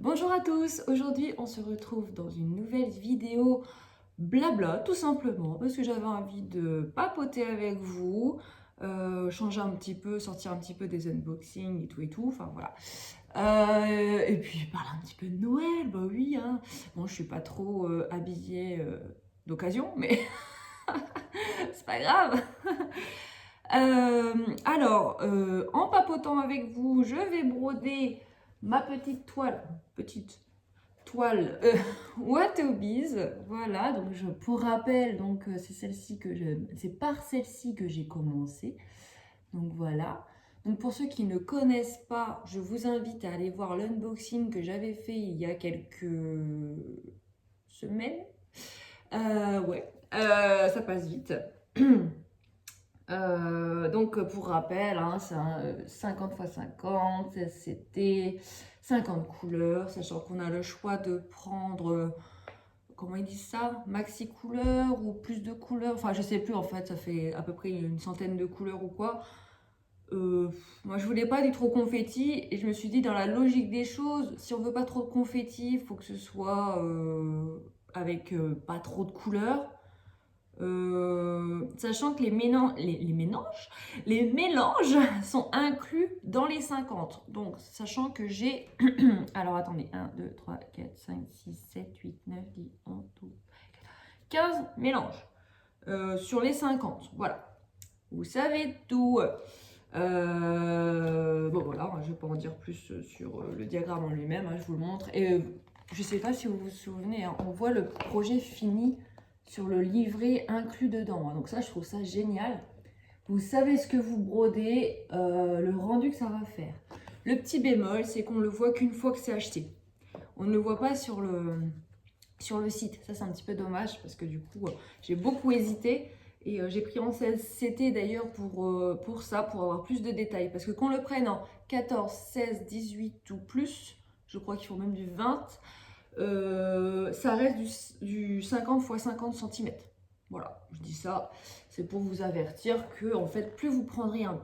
Bonjour à tous, aujourd'hui on se retrouve dans une nouvelle vidéo blabla tout simplement parce que j'avais envie de papoter avec vous, changer un petit peu, sortir un petit peu des unboxings et tout, enfin voilà. Et puis parler un petit peu de Noël, bah oui, hein. Bon, je suis pas trop habillée d'occasion, mais c'est pas grave. En papotant avec vous, je vais broder ma petite toile Watobiz. Voilà, donc pour rappel, c'est par celle-ci que j'ai commencé. Donc voilà. Donc pour ceux qui ne connaissent pas, je vous invite à aller voir l'unboxing que j'avais fait il y a quelques semaines. Ça passe vite. Donc pour rappel, hein, c'est un 50 x 50, c'était 50 couleurs, sachant qu'on a le choix de prendre, comment ils disent ça, maxi couleurs ou plus de couleurs, enfin je sais plus en fait, ça fait à peu près une centaine de couleurs ou quoi. Moi je voulais pas du trop confetti et je me suis dit dans la logique des choses, si on veut pas trop de confetti, il faut que ce soit avec pas trop de couleurs. Sachant que les mélanges sont inclus dans les 50. Donc, sachant que j'ai... Alors, attendez. 1, 2, 3, 4, 5, 6, 7, 8, 9, 10, 11, 12, 15 mélanges sur les 50. Voilà. Vous savez tout. Bon, voilà. Je ne vais pas en dire plus sur le diagramme en lui-même. Hein, je vous le montre. Et je ne sais pas si vous vous souvenez, hein, on voit le projet fini sur le livret inclus dedans. Donc ça, je trouve ça génial. Vous savez ce que vous brodez, le rendu que ça va faire. Le petit bémol, c'est qu'on ne le voit qu'une fois que c'est acheté. On ne le voit pas sur le site. Ça, c'est un petit peu dommage parce que du coup, j'ai beaucoup hésité. Et j'ai pris en CT d'ailleurs pour ça, pour avoir plus de détails. Parce que qu'on le prenne en 14, 16, 18 ou plus, je crois qu'il faut même du 20, ça reste du 50 x 50 cm. Voilà, je dis ça, c'est pour vous avertir que en fait, plus vous prendrez un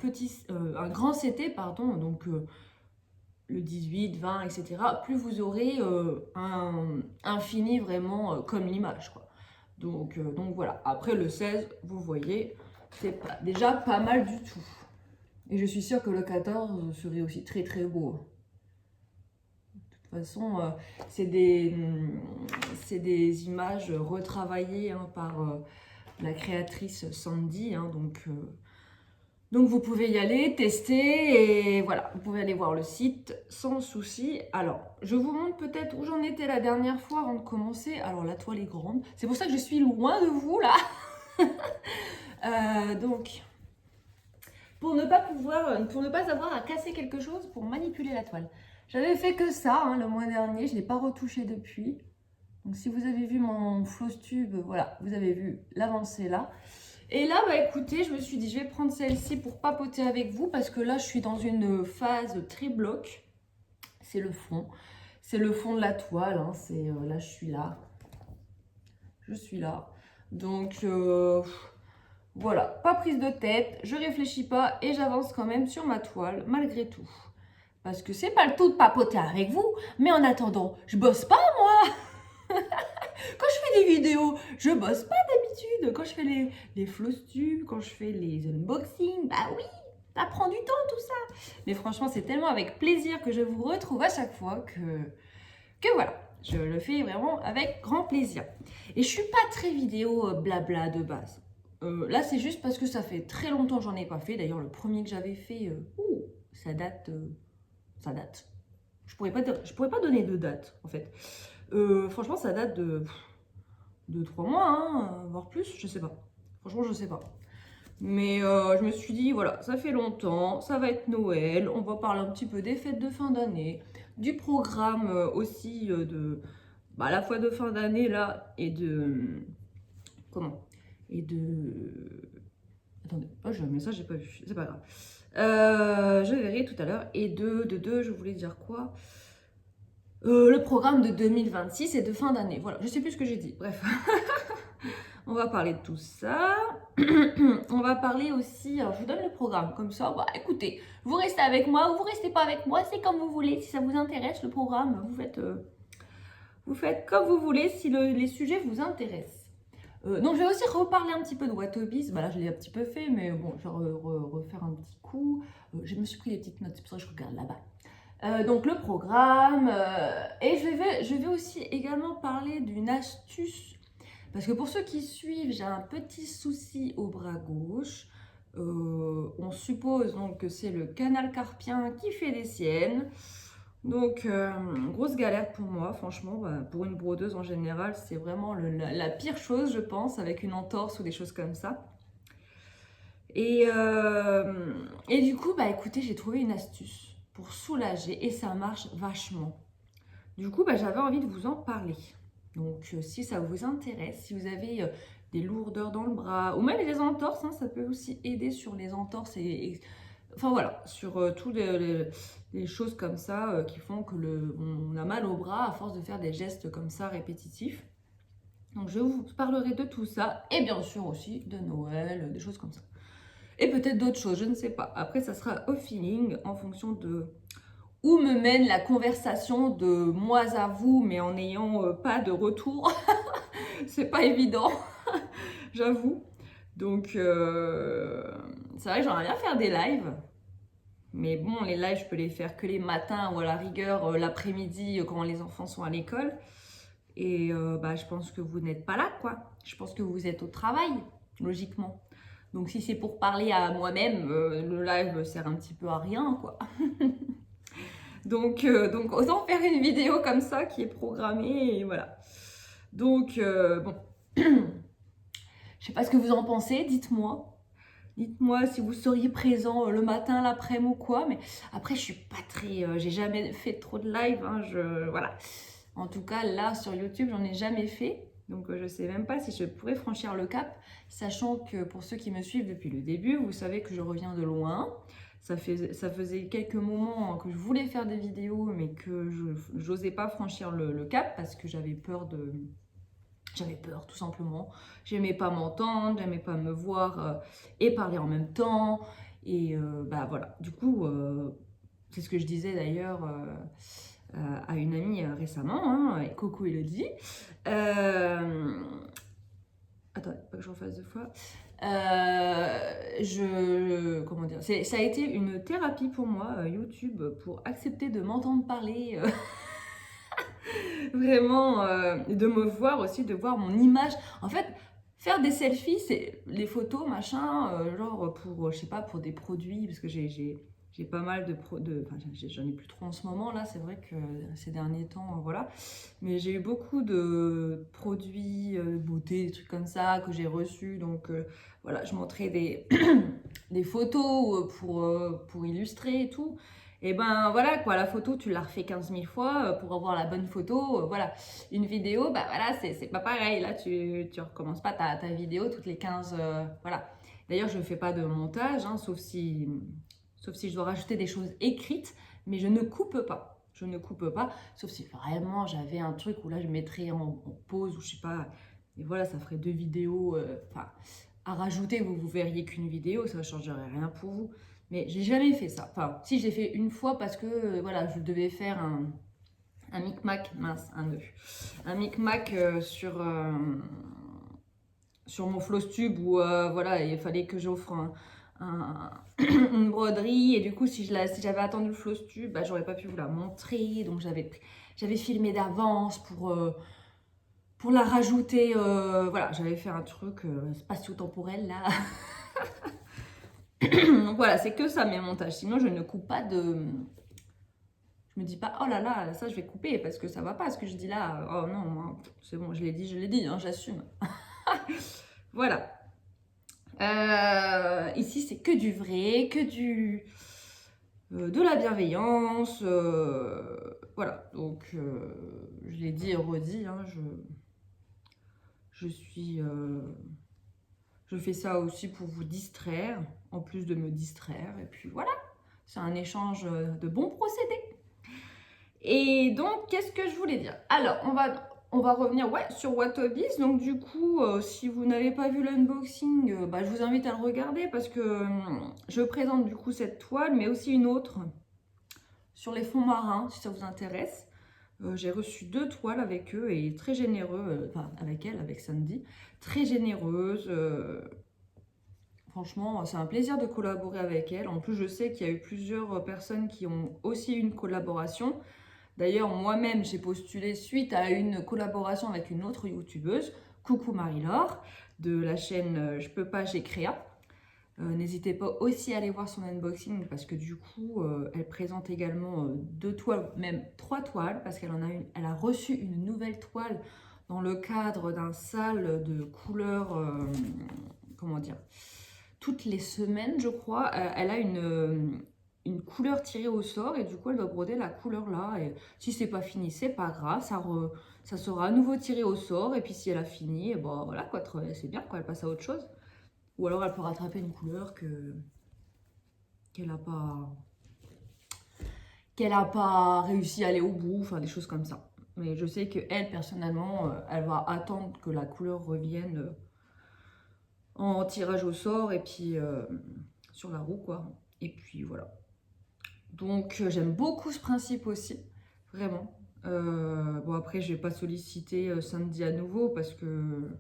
grand CT, pardon, donc le 18, 20, etc., plus vous aurez un fini vraiment comme l'image, quoi. Donc voilà. Après le 16, vous voyez, c'est déjà pas mal du tout. Et je suis sûre que le 14 serait aussi très très beau. De toute façon, c'est des images retravaillées hein, par la créatrice Sandy. Hein, donc vous pouvez y aller, tester et voilà, vous pouvez aller voir le site sans souci. Alors, je vous montre peut-être où j'en étais la dernière fois avant de commencer. Alors, la toile est grande. C'est pour ça que je suis loin de vous là. Donc, pour ne pas avoir à casser quelque chose pour manipuler la toile. J'avais fait que ça hein, le mois dernier, je ne l'ai pas retouché depuis. Donc si vous avez vu mon floss tube, voilà, vous avez vu l'avancée là. Et là, bah écoutez, je me suis dit, je vais prendre celle-ci pour papoter avec vous parce que là, je suis dans une phase tri-bloc. C'est le fond. C'est le fond de la toile. Hein, là, je suis là. Je suis là. Donc, voilà, pas prise de tête, je réfléchis pas et j'avance quand même sur ma toile malgré tout. Parce que c'est pas le tout de papoter avec vous, mais en attendant, je bosse pas moi. Quand je fais des vidéos, je bosse pas d'habitude. Quand je fais les floss tubes, quand je fais les unboxings, bah oui, ça prend du temps tout ça. Mais franchement, c'est tellement avec plaisir que je vous retrouve à chaque fois que voilà, je le fais vraiment avec grand plaisir. Et je suis pas très vidéo blabla de base. Là, c'est juste parce que ça fait très longtemps que j'en ai pas fait. D'ailleurs, le premier que j'avais fait, ça date. Ça date. Je pourrais pas donner de date, en fait. Franchement, ça date de 3 mois, hein, voire plus, je sais pas. Franchement, je sais pas. Mais je me suis dit, voilà, ça fait longtemps, ça va être Noël, on va parler un petit peu des fêtes de fin d'année, du programme aussi à la fois de fin d'année là et comment et de attendez, oh j'ai un message, j'ai pas vu, c'est pas grave. Je verrai tout à l'heure et je voulais dire quoi, le programme de 2026 et de fin d'année, voilà, je sais plus ce que j'ai dit, bref. On va parler de tout ça. On va parler aussi, alors je vous donne le programme, comme ça, bah, écoutez, vous restez avec moi ou vous restez pas avec moi, c'est comme vous voulez. Si ça vous intéresse, le programme, vous faites comme vous voulez si les sujets vous intéressent. Donc je vais aussi reparler un petit peu de Watobiz. Bah là je l'ai un petit peu fait, mais bon, je vais refaire un petit coup. Je me suis pris des petites notes, c'est pour ça que je regarde là-bas. Donc le programme, et je vais aussi également parler d'une astuce. Parce que pour ceux qui suivent, j'ai un petit souci au bras gauche. On suppose donc que c'est le canal carpien qui fait des siennes. Donc, grosse galère pour moi, franchement. Bah, pour une brodeuse en général, c'est vraiment la pire chose, je pense, avec une entorse ou des choses comme ça. Et du coup, bah écoutez, j'ai trouvé une astuce pour soulager et ça marche vachement. Du coup, bah, j'avais envie de vous en parler. Donc, si ça vous intéresse, si vous avez des lourdeurs dans le bras, ou même les entorses, hein, ça peut aussi aider sur les entorses enfin voilà, sur toutes les choses comme ça qui font que on a mal au bras à force de faire des gestes comme ça répétitifs. Donc, je vous parlerai de tout ça et bien sûr aussi de Noël, des choses comme ça. Et peut-être d'autres choses, je ne sais pas. Après, ça sera au feeling en fonction de où me mène la conversation de moi à vous, mais en n'ayant pas de retour. C'est pas évident, j'avoue. Donc, c'est vrai que j'aimerais bien faire des lives. Mais bon, les lives, je peux les faire que les matins ou à la rigueur l'après-midi quand les enfants sont à l'école. Et bah, je pense que vous n'êtes pas là, quoi. Je pense que vous êtes au travail, logiquement. Donc, si c'est pour parler à moi-même, le live sert un petit peu à rien, quoi. Donc, autant faire une vidéo comme ça qui est programmée, et voilà. Donc, bon. Je sais pas ce que vous en pensez, dites-moi. Dites-moi si vous seriez présent le matin, l'après-midi ou quoi. Mais après, je suis pas très... j'ai jamais fait trop de live, hein, voilà. En tout cas, là, sur YouTube, j'en ai jamais fait. Donc, je sais même pas si je pourrais franchir le cap. Sachant que pour ceux qui me suivent depuis le début, vous savez que je reviens de loin. Ça faisait quelques moments que je voulais faire des vidéos, mais que je n'osais pas franchir le cap parce que j'avais peur tout simplement. J'aimais pas m'entendre, j'aimais pas me voir et parler en même temps. Et bah voilà, du coup, c'est ce que je disais d'ailleurs à une amie récemment, hein, Coco Elodie. Attends, pas que je refasse deux fois. Comment dire, ça a été une thérapie pour moi, YouTube, pour accepter de m'entendre parler, vraiment, de me voir aussi, de voir mon image. En fait, faire des selfies, c'est les photos, machin, genre pour, je sais pas, pour des produits, parce que j'ai pas mal enfin, j'en ai plus trop en ce moment, là, c'est vrai que ces derniers temps, voilà. Mais j'ai eu beaucoup de produits beauté, des trucs comme ça que j'ai reçus, donc voilà, je montrais des photos pour illustrer et tout. Et ben voilà quoi, la photo tu la refais 15 000 fois pour avoir la bonne photo, voilà. Une vidéo, bah voilà, c'est pas pareil, là tu recommences pas ta vidéo toutes les 15, voilà. D'ailleurs je ne fais pas de montage, hein, sauf si je dois rajouter des choses écrites, mais je ne coupe pas. Je ne coupe pas, sauf si vraiment j'avais un truc où là je mettrais en pause ou je sais pas, et voilà, ça ferait deux vidéos, enfin, à rajouter, vous verriez qu'une vidéo, ça ne changerait rien pour vous. Mais j'ai jamais fait ça. Enfin, si j'ai fait une fois parce que voilà, je devais faire un micmac, mince, un nœud. Un micmac sur mon Flosstube où voilà, il fallait que j'offre une broderie. Et du coup, si j'avais attendu le Flosstube, bah, j'aurais pas pu vous la montrer. Donc j'avais filmé d'avance pour la rajouter. Voilà, j'avais fait un truc spatio-temporel là. Donc voilà, c'est que ça mes montages. Sinon, je ne coupe pas de... Je me dis pas, oh là là, ça je vais couper parce que ça va pas ce que je dis là. Oh non, c'est bon, je l'ai dit, hein, j'assume. Voilà. Ici, c'est que du vrai, que de la bienveillance. Voilà, donc je l'ai dit et redit, hein, je suis... je fais ça aussi pour vous distraire, en plus de me distraire. Et puis voilà, c'est un échange de bons procédés. Et donc, qu'est-ce que je voulais dire? Alors, on va revenir sur Watobiz. Donc du coup, si vous n'avez pas vu l'unboxing, je vous invite à le regarder parce que je présente du coup cette toile, mais aussi une autre sur les fonds marins, si ça vous intéresse. J'ai reçu 2 toiles avec eux et très généreux, enfin avec elle, avec Sandy, très généreuse. Franchement, c'est un plaisir de collaborer avec elle. En plus, je sais qu'il y a eu plusieurs personnes qui ont aussi une collaboration. D'ailleurs, moi-même, j'ai postulé suite à une collaboration avec une autre youtubeuse, coucou Marie-Laure, de la chaîne Je peux pas, j'ai créa. N'hésitez pas aussi à aller voir son unboxing parce que du coup, elle présente également 2 toiles, même 3 toiles, parce qu'elle elle a reçu une nouvelle toile dans le cadre d'un sale de couleurs, comment dire, toutes les semaines, je crois, elle a une couleur tirée au sort et du coup, elle doit broder la couleur là. Et si c'est pas fini, c'est pas grave, ça sera à nouveau tiré au sort. Et puis si elle a fini, et bon voilà quoi, c'est bien quoi, elle passe à autre chose. Ou alors elle peut rattraper une couleur qu'elle a pas réussi à aller au bout, enfin des choses comme ça. Mais je sais que elle personnellement, elle va attendre que la couleur revienne en tirage au sort et puis sur la roue quoi. Et puis voilà. Donc j'aime beaucoup ce principe aussi, vraiment. Bon après je vais pas solliciter Sandy à nouveau parce que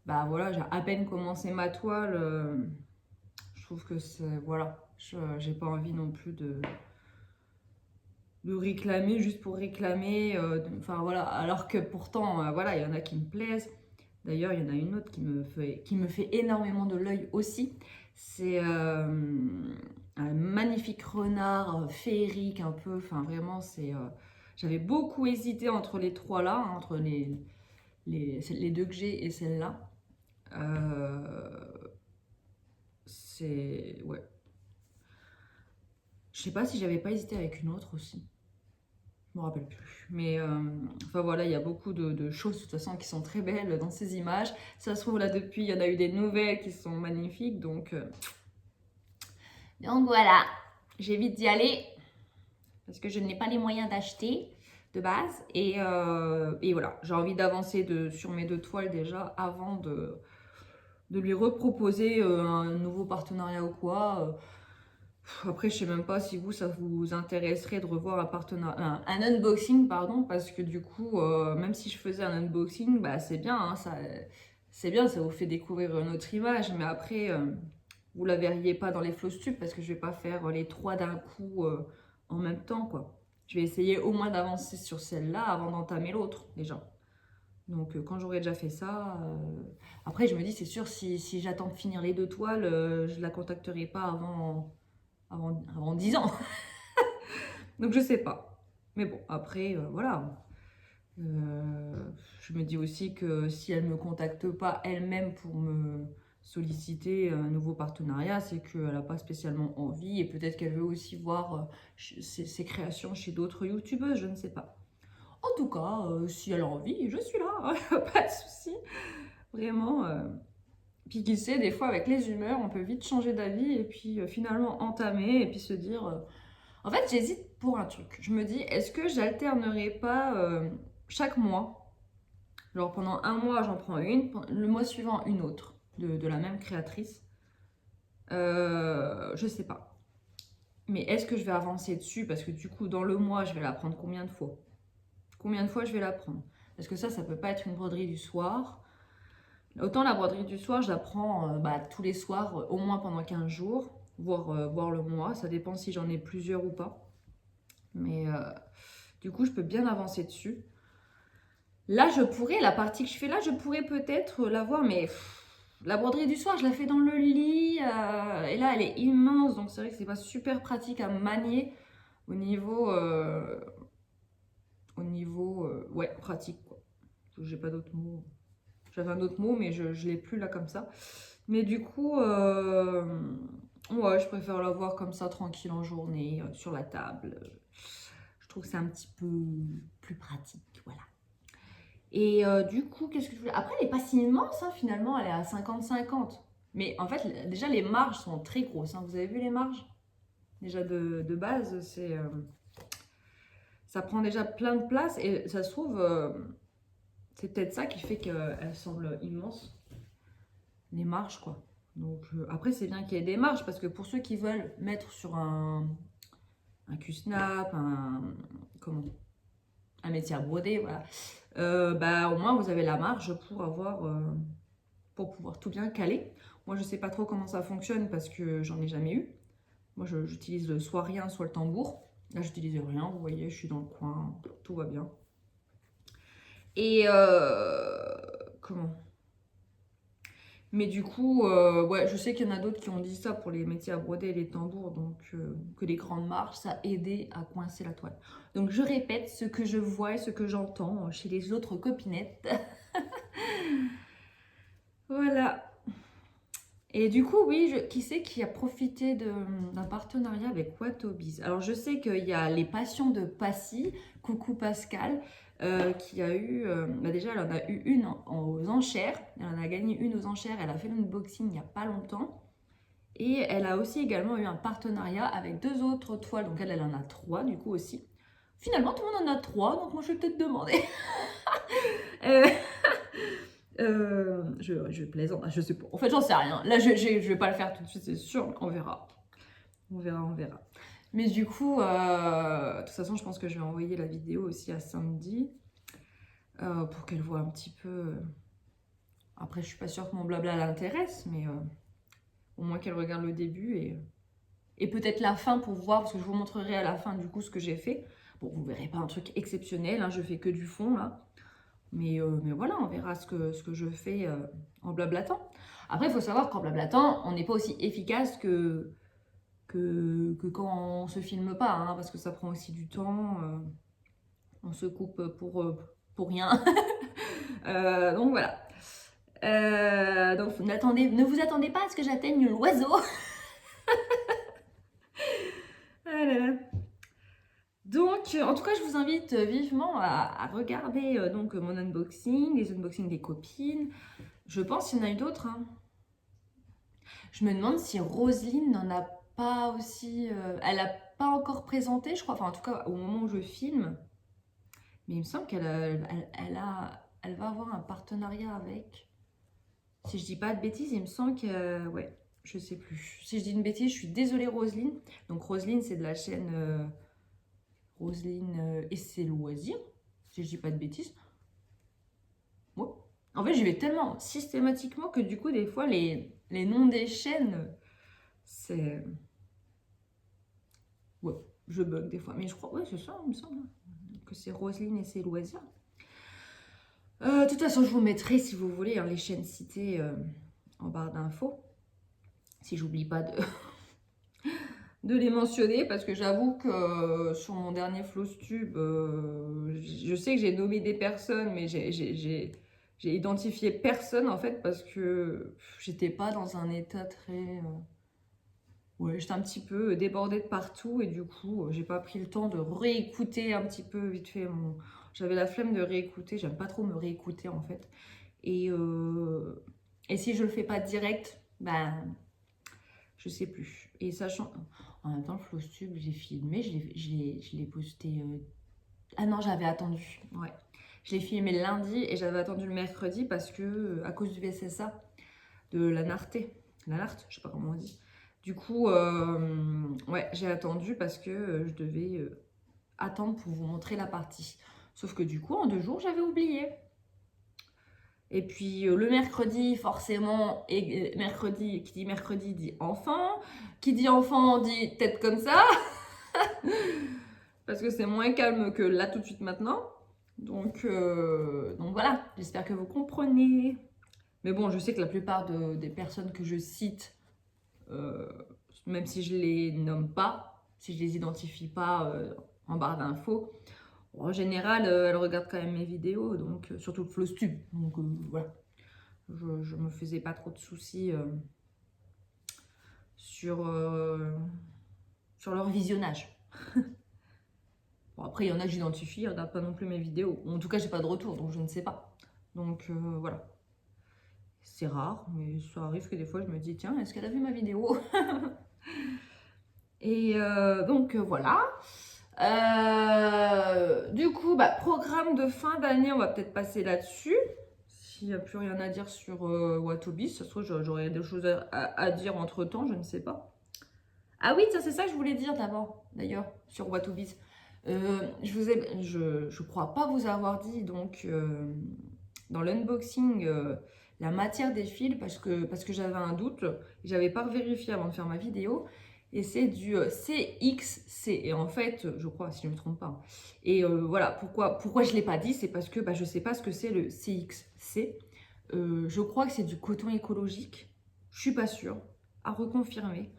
bah voilà, j'ai à peine commencé ma toile. Je trouve que c'est voilà, j'ai pas envie non plus de réclamer juste pour réclamer. Enfin voilà, alors que pourtant voilà, il y en a qui me plaisent. D'ailleurs, il y en a une autre qui me fait énormément de l'œil aussi. C'est un magnifique renard féerique un peu. Enfin, vraiment, c'est. J'avais beaucoup hésité entre les trois là, hein, entre les deux que j'ai et celle-là. C'est. Ouais. Je sais pas si j'avais pas hésité avec une autre aussi. Je me rappelle plus. Mais enfin voilà, il y a beaucoup de choses de toute façon qui sont très belles dans ces images. Ça se trouve là depuis, il y en a eu des nouvelles qui sont magnifiques. Donc voilà, j'évite d'y aller parce que je n'ai pas les moyens d'acheter de base. Et voilà, j'ai envie d'avancer sur mes 2 toiles déjà avant de lui reproposer un nouveau partenariat ou quoi. Après, je sais même pas si ça vous intéresserait de revoir un unboxing, pardon, parce que du coup, même si je faisais un unboxing, bah c'est bien, hein, c'est bien, ça vous fait découvrir notre image, mais après, vous la verriez pas dans les Flowstube parce que je vais pas faire les 3 d'un coup en même temps, quoi. Je vais essayer au moins d'avancer sur celle-là avant d'entamer l'autre, déjà. Donc, quand j'aurai déjà fait ça, après, je me dis, c'est sûr, si j'attends de finir les 2 toiles, je la contacterai pas avant 10 ans. Donc je sais pas. Mais bon, après, voilà. Je me dis aussi que si elle ne me contacte pas elle-même pour me solliciter un nouveau partenariat, c'est qu'elle n'a pas spécialement envie et peut-être qu'elle veut aussi voir ses créations chez d'autres youtubeuses, je ne sais pas. En tout cas, si elle a envie, je suis là, pas de souci. Vraiment. Puis qui sait, des fois avec les humeurs, on peut vite changer d'avis et puis finalement entamer et puis se dire... En fait, j'hésite pour un truc. Je me dis, est-ce que j'alternerai pas chaque mois? Genre pendant un mois, j'en prends une, le mois suivant, une autre de la même créatrice. Je sais pas. Mais est-ce que je vais avancer dessus? Parce que du coup, dans le mois, je vais la prendre combien de fois? Combien de fois je vais la prendre? Parce que ça peut pas être une broderie du soir. Autant la broderie du soir, je la prends tous les soirs, au moins pendant 15 jours, voire le mois. Ça dépend si j'en ai plusieurs ou pas. Mais du coup, je peux bien avancer dessus. Là, la partie que je fais là, je pourrais peut-être la voir, mais la broderie du soir, je la fais dans le lit. Et là, elle est immense, donc c'est vrai que c'est pas super pratique à manier au niveau... ouais, pratique, quoi. J'ai pas d'autres mots. J'avais un autre mot, mais je l'ai plus là comme ça. Mais du coup, ouais, je préfère la voir comme ça, tranquille en journée, sur la table. Je trouve que c'est un petit peu plus pratique, voilà. Et du coup, qu'est-ce que je voulais... Après, elle n'est pas si immense, hein, finalement, elle est à 50-50. Mais en fait, déjà, les marges sont très grosses. Hein. Vous avez vu les marges? Déjà, de base, ça prend déjà plein de place et ça se trouve, c'est peut-être ça qui fait qu'elles semblent immenses, les marches quoi. Donc après c'est bien qu'il y ait des marches parce que pour ceux qui veulent mettre sur un Q-snap, un métier à broder, voilà. Bah, au moins vous avez la marge pour pouvoir tout bien caler. Moi je sais pas trop comment ça fonctionne parce que j'en ai jamais eu. Moi j'utilise soit rien soit le tambour. Là j'utilise rien, vous voyez, je suis dans le coin, tout va bien. Et comment? Mais du coup, ouais, je sais qu'il y en a d'autres qui ont dit ça pour les métiers à broder et les tambours, donc que les grandes marches, ça aidait à coincer la toile. Donc je répète ce que je vois et ce que j'entends chez les autres copinettes. Voilà. Et du coup, oui, qui c'est qui a profité d'un partenariat avec Watobiz? Alors je sais qu'il y a les passions de Passy, coucou Pascal, qui a eu, bah déjà elle en a eu une aux enchères, elle en a gagné une aux enchères, elle a fait l'unboxing il n'y a pas longtemps. Et elle a aussi également eu un partenariat avec 2 autres toiles, donc elle en a 3 du coup aussi. Finalement tout le monde en a 3, donc moi je vais peut-être demander. Je plaisante, je sais pas. En fait, j'en sais rien. Là, je vais pas le faire tout de suite, c'est sûr. On verra. On verra, on verra. Mais du coup, de toute façon, je pense que je vais envoyer la vidéo aussi à Sandy pour qu'elle voit un petit peu. Après, je suis pas sûre que mon blabla l'intéresse, mais au moins qu'elle regarde le début et peut-être la fin pour voir, parce que je vous montrerai à la fin du coup ce que j'ai fait. Bon, vous verrez pas un truc exceptionnel, hein, je fais que du fond là. Mais voilà, on verra ce que je fais en blablatant. Après, il faut savoir qu'en blablatant, on n'est pas aussi efficace que quand on se filme pas, hein, parce que ça prend aussi du temps. On se coupe pour rien. Donc voilà. Donc ne vous attendez pas à ce que j'atteigne l'oiseau. Ah là là. Donc, en tout cas, je vous invite vivement à regarder donc mon unboxing, les unboxings des copines. Je pense qu'il y en a eu d'autres. Hein. Je me demande si Roselyne n'en a pas aussi... elle n'a pas encore présenté, je crois. Enfin, en tout cas, au moment où je filme. Mais il me semble elle va avoir un partenariat avec... Si je dis pas de bêtises, il me semble que... ouais, je sais plus. Si je dis une bêtise, je suis désolée Roselyne. Donc Roselyne, c'est de la chaîne... Roselyne et ses loisirs, si je dis pas de bêtises. Ouais. En fait, j'y vais tellement systématiquement que du coup, des fois, les noms des chaînes, c'est... Ouais, je bug des fois. Mais je crois, ouais, c'est ça, il me semble, que c'est Roselyne et ses loisirs. De toute façon, je vous mettrai, si vous voulez, hein, les chaînes citées en barre d'infos. Si j'oublie pas de les mentionner, parce que j'avoue que sur mon dernier Flowstube, je sais que j'ai nommé des personnes, mais j'ai identifié personne en fait, parce que j'étais pas dans un état très... ouais, j'étais un petit peu débordée de partout, et du coup, j'ai pas pris le temps de réécouter un petit peu vite fait mon... J'avais la flemme de réécouter, j'aime pas trop me réécouter en fait. Et si je le fais pas direct, ben... je sais plus. Et sachant... En même temps, le Flowstube, j'ai filmé, je l'ai posté... Ah non, j'avais attendu, ouais. Je l'ai filmé le lundi et j'avais attendu le mercredi parce que, à cause du VSSA, de la Narté, la Narte, je sais pas comment on dit. Du coup, ouais, j'ai attendu parce que je devais attendre pour vous montrer la partie. Sauf que du coup, en 2 jours, j'avais oublié. Et puis le mercredi, forcément, et mercredi, qui dit mercredi dit enfant. Qui dit enfant dit tête comme ça. Parce que c'est moins calme que là tout de suite maintenant. Donc voilà, j'espère que vous comprenez. Mais bon, je sais que la plupart des personnes que je cite, même si je les nomme pas, si je les identifie pas en barre d'infos, en général, elles regardent quand même mes vidéos, donc surtout le Flowstube. Donc voilà, je me faisais pas trop de soucis sur leur visionnage. Bon, après, il y en a que j'identifie, il n'y en a pas non plus mes vidéos. En tout cas, j'ai pas de retour, donc je ne sais pas. Donc voilà. C'est rare, mais ça arrive que des fois, je me dis, tiens, est-ce qu'elle a vu ma vidéo? Et donc voilà. Du coup, programme de fin d'année, on va peut-être passer là-dessus. S'il n'y a plus rien à dire sur Watobi, ça se trouve, j'aurais des choses à dire entre-temps, je ne sais pas. Ah oui, tiens, c'est ça que je voulais dire d'abord, d'ailleurs, sur Watobiz. Je crois pas vous avoir dit, donc, dans l'unboxing, la matière des fils, parce que j'avais un doute, j'avais pas vérifié avant de faire ma vidéo, et c'est du CXC, et en fait, je crois, si je ne me trompe pas. Et voilà, pourquoi je l'ai pas dit, c'est parce que je sais pas ce que c'est le CXC. Je crois que c'est du coton écologique, je suis pas sûre, à reconfirmer.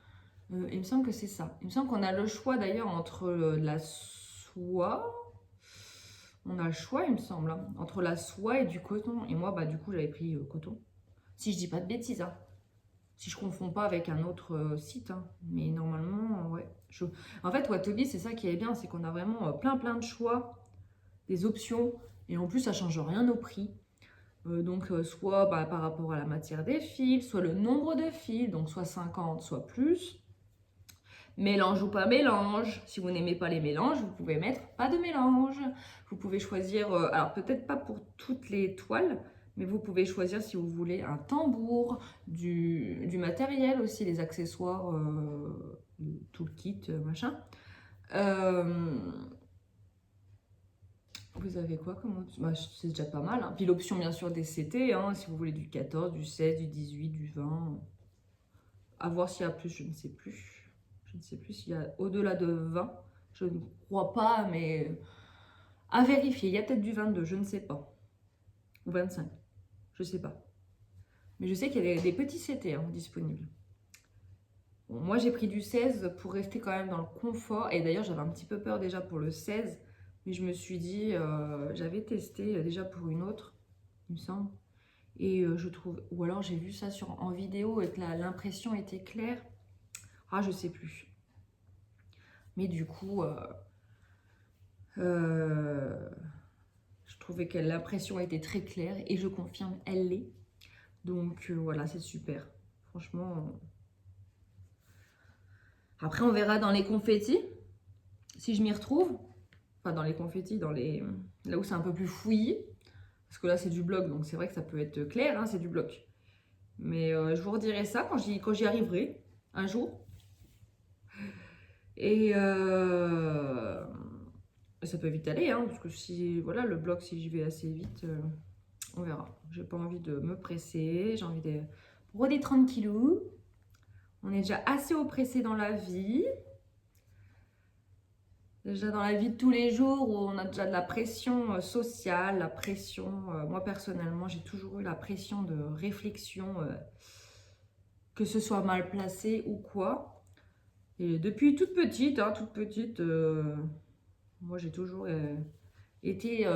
Il me semble que c'est ça. Il me semble qu'on a le choix d'ailleurs entre la soie. On a le choix, il me semble, hein, entre la soie et du coton. Et moi, du coup, j'avais pris coton. Si je dis pas de bêtises, hein. Si je confonds pas avec un autre site. Hein. Mais normalement, ouais. En fait, Watobi, c'est ça qui est bien, c'est qu'on a vraiment plein de choix, des options. Et en plus, ça change rien au prix. Donc, soit par rapport à la matière des fils, soit le nombre de fils, donc soit 50, soit plus. Mélange ou pas mélange. Si vous n'aimez pas les mélanges, vous pouvez mettre pas de mélange. Vous pouvez choisir, alors peut-être pas pour toutes les toiles, mais vous pouvez choisir si vous voulez un tambour, du matériel aussi, les accessoires, tout le kit, machin. Vous avez quoi comme option? C'est déjà pas mal. Hein. Puis l'option bien sûr des CT, hein, si vous voulez du 14, du 16, du 18, du 20. À voir s'il y a plus, je ne sais plus. Je ne sais plus s'il y a au-delà de 20. Je ne crois pas, mais à vérifier. Il y a peut-être du 22, je ne sais pas. Ou 25, je ne sais pas. Mais je sais qu'il y a des petits CT disponibles. Bon, moi, j'ai pris du 16 pour rester quand même dans le confort. Et d'ailleurs, j'avais un petit peu peur déjà pour le 16. Mais je me suis dit, j'avais testé déjà pour une autre, il me semble. Et je trouve, ou alors j'ai vu ça en vidéo et que l'impression était claire. Ah, je sais plus. Mais du coup, je trouvais que l'impression était très claire et je confirme, elle l'est. Donc voilà, c'est super. Franchement. Après, on verra dans les confettis si je m'y retrouve. Enfin, dans les confettis, là où c'est un peu plus fouillis. Parce que là, c'est du bloc, donc c'est vrai que ça peut être clair, hein, c'est du bloc. Mais je vous redirai ça quand j'y arriverai un jour. Et ça peut vite aller, hein, parce que si voilà le bloc, si j'y vais assez vite, on verra. J'ai pas envie de me presser, j'ai envie de broder tranquillou. On est déjà assez oppressé dans la vie. Déjà dans la vie de tous les jours où on a déjà de la pression sociale, la pression. Moi personnellement, j'ai toujours eu la pression de réflexion, que ce soit mal placé ou quoi. Et depuis toute petite, moi j'ai toujours été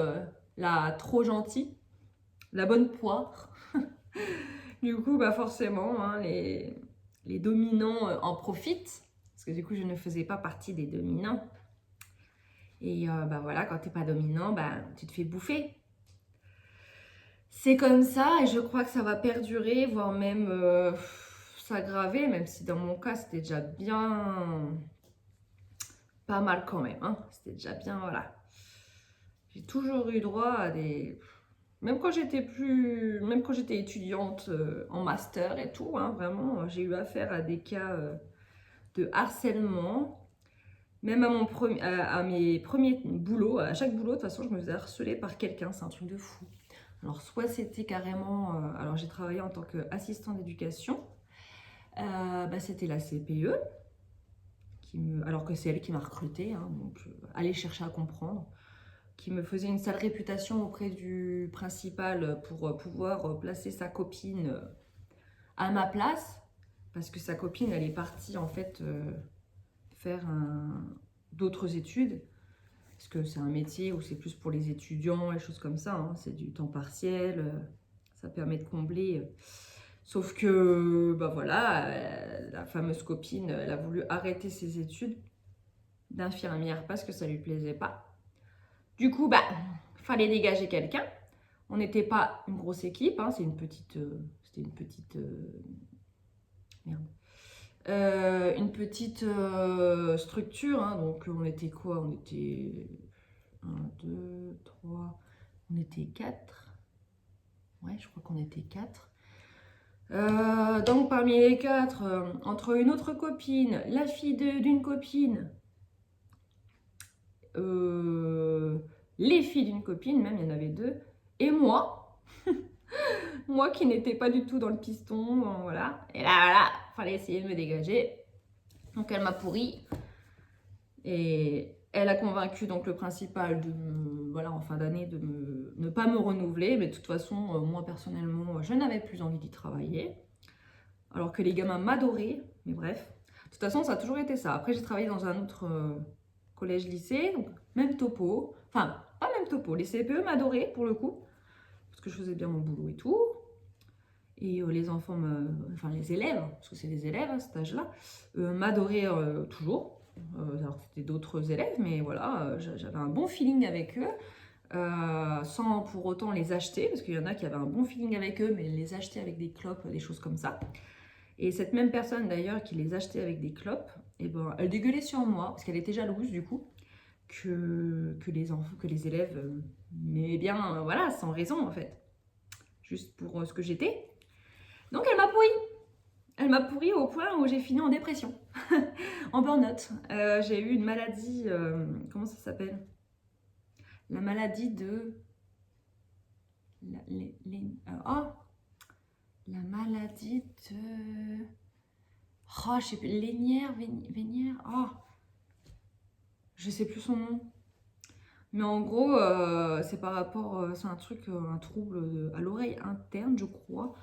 la trop gentille, la bonne poire. Du coup, forcément, hein, les dominants en profitent. Parce que du coup, je ne faisais pas partie des dominants. Et voilà, quand tu n'es pas dominant, tu te fais bouffer. C'est comme ça et je crois que ça va perdurer, voire même s'aggraver, même si dans mon cas, c'était déjà bien pas mal quand même. Hein. C'était déjà bien, voilà. J'ai toujours eu droit à des... Même quand j'étais étudiante en master et tout, hein, vraiment, j'ai eu affaire à des cas de harcèlement. Même à mes premiers boulots, à chaque boulot, de toute façon, je me faisais harceler par quelqu'un. C'est un truc de fou. Alors, soit c'était carrément... alors, j'ai travaillé en tant qu'assistant d'éducation. C'était la CPE, alors que c'est elle qui m'a recrutée. Hein, donc, allez chercher à comprendre. Qui me faisait une sale réputation auprès du principal pour pouvoir placer sa copine à ma place. Parce que sa copine, elle est partie en fait faire d'autres études. Parce que c'est un métier où c'est plus pour les étudiants et choses comme ça. Hein. C'est du temps partiel, ça permet de combler. Sauf que, voilà, la fameuse copine, elle a voulu arrêter ses études d'infirmière parce que ça lui plaisait pas. Du coup, fallait dégager quelqu'un. On n'était pas une grosse équipe, hein, c'était une petite, merde. Une petite structure, hein, donc on était quoi? On était 1, 2, 3, on était 4. Ouais, je crois qu'on était 4. Donc parmi les 4, entre une autre copine, la fille d'une copine, les filles d'une copine, même il y en avait 2, et moi, moi qui n'étais pas du tout dans le piston, voilà. Et là, voilà, fallait essayer de me dégager. Donc elle m'a pourri. Et elle a convaincu donc le principal de voilà, en fin d'année de ne pas me renouveler. Mais de toute façon, moi personnellement, je n'avais plus envie d'y travailler. Alors que les gamins m'adoraient. Mais bref. De toute façon, ça a toujours été ça. Après, j'ai travaillé dans un autre collège-lycée. Donc même topo. Enfin, pas même topo. Les CPE m'adoraient pour le coup. Parce que je faisais bien mon boulot et tout. Et les enfants, enfin les élèves, parce que c'est des élèves à cet âge-là, m'adoraient toujours. Alors c'était d'autres élèves, mais voilà, j'avais un bon feeling avec eux, sans pour autant les acheter, parce qu'il y en a qui avaient un bon feeling avec eux, mais les acheter avec des clopes, des choses comme ça. Et cette même personne d'ailleurs qui les achetait avec des clopes, et ben, elle dégueulait sur moi, parce qu'elle était jalouse du coup, que les enfants, que les élèves m'aimaient bien, voilà, sans raison en fait, juste pour ce que j'étais. Donc elle m'a pourri. Elle m'a pourri au point où j'ai fini en dépression, en burn-out. J'ai eu une maladie, comment ça s'appelle? La maladie de... oh, la maladie de... Oh, je sais plus, Vénière, oh, je sais plus son nom. Mais en gros, c'est par rapport, c'est un truc, un trouble à l'oreille interne, je crois.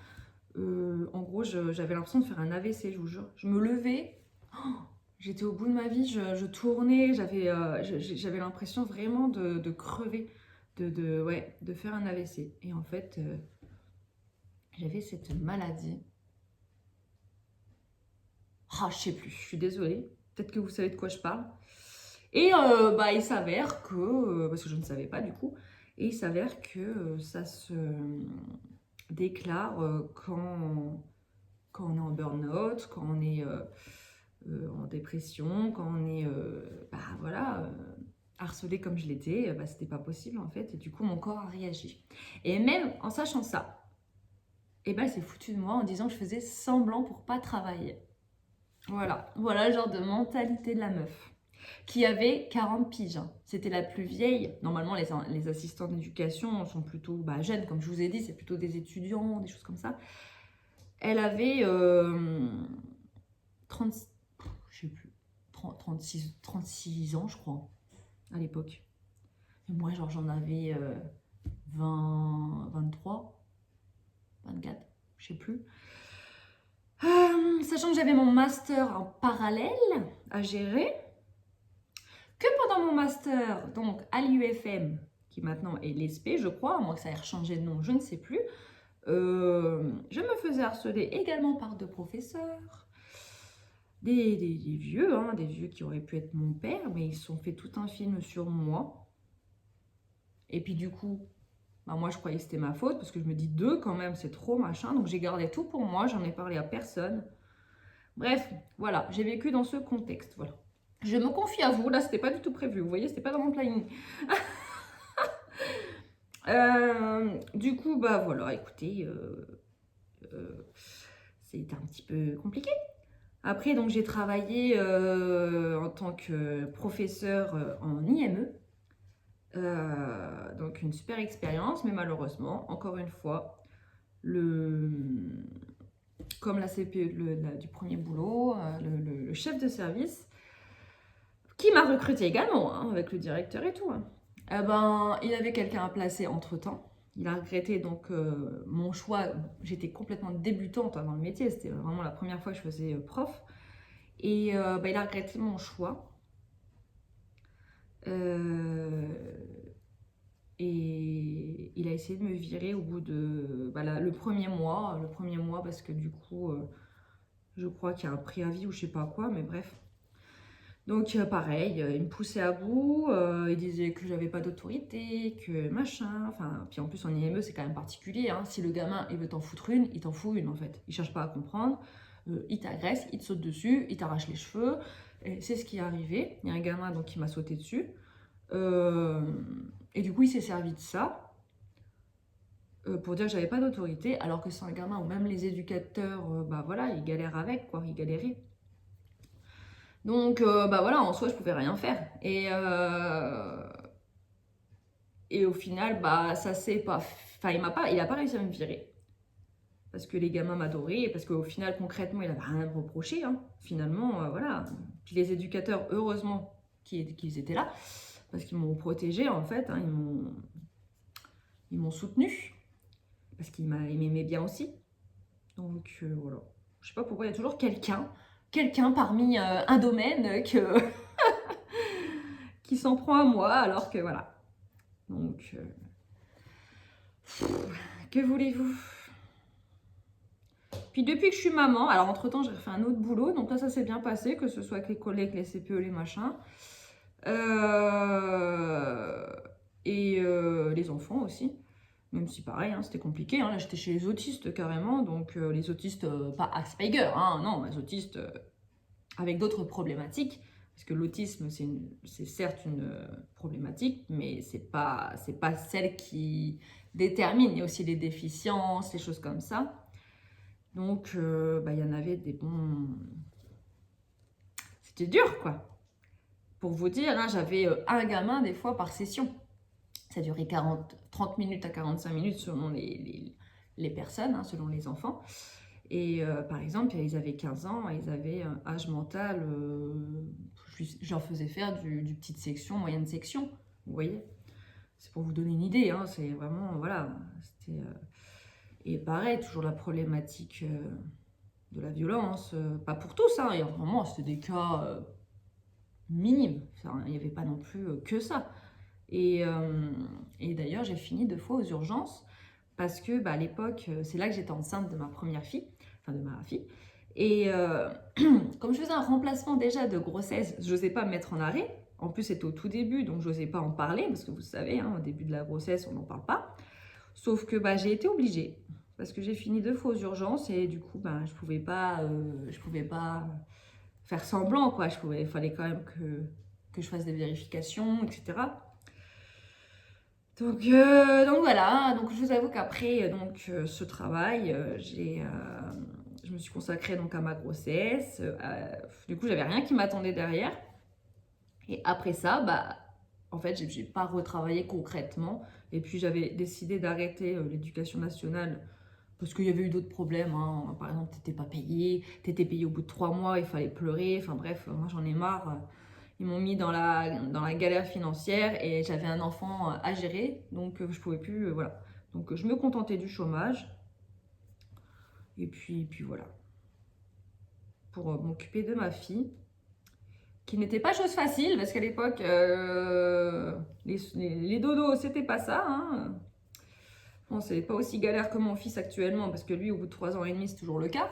En gros, j'avais l'impression de faire un AVC, je vous jure. Je me levais, oh, j'étais au bout de ma vie, je tournais, j'avais l'impression vraiment de crever, ouais, de faire un AVC. Et en fait, j'avais cette maladie. Ah, je sais plus, je suis désolée. Peut-être que vous savez de quoi je parle. Et bah, il s'avère que, parce que je ne savais pas du coup, et il s'avère que ça se déclare quand on est en burn-out, quand on est en dépression, quand on est bah, voilà, harcelé comme je l'étais, bah, c'était pas possible en fait. Et du coup, mon corps a réagi. Et même en sachant ça, et ben, c'est foutu de moi en disant que je faisais semblant pour pas travailler. Voilà, voilà le genre de mentalité de la meuf qui avait 40 piges. Hein. C'était la plus vieille. Normalement, les assistants d'éducation sont plutôt bah, jeunes, comme je vous ai dit, c'est plutôt des étudiants, des choses comme ça. Elle avait 30, je sais plus, 36 ans, je crois, à l'époque. Et moi, genre, j'en avais 20, 23, 24, je sais plus. Sachant que j'avais mon master en parallèle à gérer, que pendant mon master, donc à l'UFM, qui maintenant est l'ESP, je crois, à moins que ça ait changé de nom, je ne sais plus, je me faisais harceler également par 2 professeurs, des vieux, hein, des vieux qui auraient pu être mon père, mais ils se sont fait tout un film sur moi. Et puis du coup, bah, moi je croyais que c'était ma faute, parce que je me dis 2 quand même, c'est trop machin, donc j'ai gardé tout pour moi, j'en ai parlé à personne. Bref, voilà, j'ai vécu dans ce contexte, voilà. Je me confie à vous, là c'était pas du tout prévu, vous voyez, c'était pas dans mon planning. Du coup, bah voilà, écoutez, c'est un petit peu compliqué. Après, donc j'ai travaillé en tant que professeur en IME. Donc une super expérience, mais malheureusement, encore une fois, comme la CPE du premier boulot, le chef de service, qui m'a recruté également, hein, avec le directeur et tout. Hein. Eh ben, il avait quelqu'un à placer entre-temps. Il a regretté donc mon choix. J'étais complètement débutante dans le métier. C'était vraiment la première fois que je faisais prof. Et bah, il a regretté mon choix. Et il a essayé de me virer au bout de bah, le premier mois. Le premier mois parce que du coup, je crois qu'il y a un préavis ou je sais pas quoi. Mais bref. Donc pareil, il me poussait à bout, il disait que j'avais pas d'autorité, que machin, enfin, puis en plus en IME c'est quand même particulier, hein. Si le gamin il veut t'en foutre une, il t'en fout une en fait, il cherche pas à comprendre, il t'agresse, il te saute dessus, il t'arrache les cheveux. Et c'est ce qui est arrivé. Il y a un gamin donc, qui m'a sauté dessus. Et du coup, il s'est servi de ça pour dire que j'avais pas d'autorité, alors que c'est un gamin où même les éducateurs, bah voilà, ils galèrent avec, quoi, ils galéraient. Donc, bah voilà, en soi, je pouvais rien faire. Et au final, bah ça c'est pas... Enfin, il a pas réussi à me virer. Parce que les gamins m'adoraient, et parce qu'au final, concrètement, il avait rien à me reprocher, hein. Finalement, voilà. Puis les éducateurs, heureusement qu'ils étaient là, parce qu'ils m'ont protégée, en fait, hein, ils m'ont soutenue, parce qu'ils m'aimaient bien aussi. Donc, voilà. Je sais pas pourquoi, il y a toujours quelqu'un parmi un domaine qui s'en prend à moi, alors que, voilà. Donc, que voulez-vous? Puis depuis que je suis maman, alors entre-temps, j'ai refait un autre boulot. Donc là, ça s'est bien passé, que ce soit avec les collègues, les CPE, les machins. Les enfants aussi. Même si pareil, hein, c'était compliqué. Hein. Là, j'étais chez les autistes carrément. Donc les autistes, pas Asperger, hein, non, les autistes avec d'autres problématiques. Parce que l'autisme, c'est certes une problématique, mais c'est pas celle qui détermine. Il y a aussi les déficiences, les choses comme ça. Donc, bah, il y en avait des bons... C'était dur, quoi. Pour vous dire, hein, j'avais un gamin des fois par session. Ça durait 30 minutes à 45 minutes selon les personnes, hein, selon les enfants. Et par exemple, ils avaient 15 ans, ils avaient un âge mental, je leur faisais faire du petite section, moyenne section, vous voyez. C'est pour vous donner une idée, hein, c'est vraiment, voilà. Et pareil, toujours la problématique de la violence, pas pour tous, hein, et vraiment, c'était des cas minimes, enfin, il n'y avait pas non plus que ça. Et d'ailleurs, j'ai fini 2 fois aux urgences, parce que bah, à l'époque, c'est là que j'étais enceinte de ma première fille, enfin de ma fille. Et comme je faisais un remplacement déjà de grossesse, je n'osais pas me mettre en arrêt. En plus, c'était au tout début, donc je n'osais pas en parler, parce que vous savez, hein, au début de la grossesse, on n'en parle pas. Sauf que bah, j'ai été obligée, parce que j'ai fini 2 fois aux urgences, et du coup, bah, je pouvais pas faire semblant, quoi. Il fallait quand même que je fasse des vérifications, etc. Donc voilà, donc je vous avoue qu'après ce travail, je me suis consacrée donc à ma grossesse. Du coup, j'avais rien qui m'attendait derrière. Et après ça, bah, en fait, j'ai pas retravaillé concrètement. Et puis j'avais décidé d'arrêter l'éducation nationale parce qu'il y avait eu d'autres problèmes. Hein. Par exemple, t'étais payé au bout de 3 mois, il fallait pleurer. Enfin bref, moi j'en ai marre. Ils m'ont mis dans la galère financière et j'avais un enfant à gérer, donc je pouvais plus, voilà. Donc je me contentais du chômage. Et puis voilà. Pour m'occuper de ma fille, qui n'était pas chose facile, parce qu'à l'époque, les dodos, c'était pas ça. Hein. Bon, c'est pas aussi galère que mon fils actuellement, parce que lui, au bout de 3 ans et demi, c'est toujours le cas.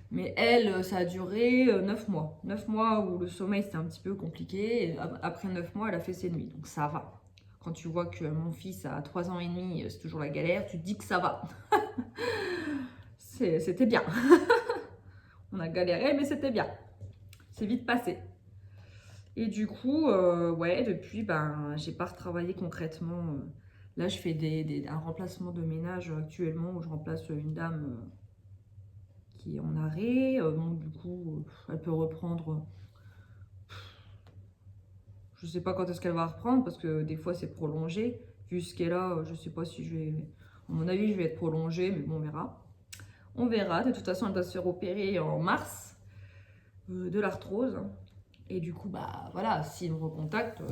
Mais elle, ça a duré 9 mois. 9 mois où le sommeil, c'était un petit peu compliqué. Et après 9 mois, elle a fait ses nuits. Donc ça va. Quand tu vois que mon fils a 3 ans et demi, c'est toujours la galère, tu te dis que ça va. C'était bien. On a galéré, mais c'était bien. C'est vite passé. Et du coup, ouais, depuis, ben, j'ai pas retravaillé concrètement. Là, je fais un remplacement de ménage actuellement où je remplace une dame qui est en arrêt. Donc, du coup, elle peut reprendre. Je sais pas quand est-ce qu'elle va reprendre parce que des fois, c'est prolongé. Vu ce qu'elle a, je sais pas si je vais. À mon avis, je vais être prolongée, mais bon, on verra. On verra. De toute façon, elle doit se faire opérer en mars de l'arthrose. Et du coup, bah voilà, s'il me recontacte,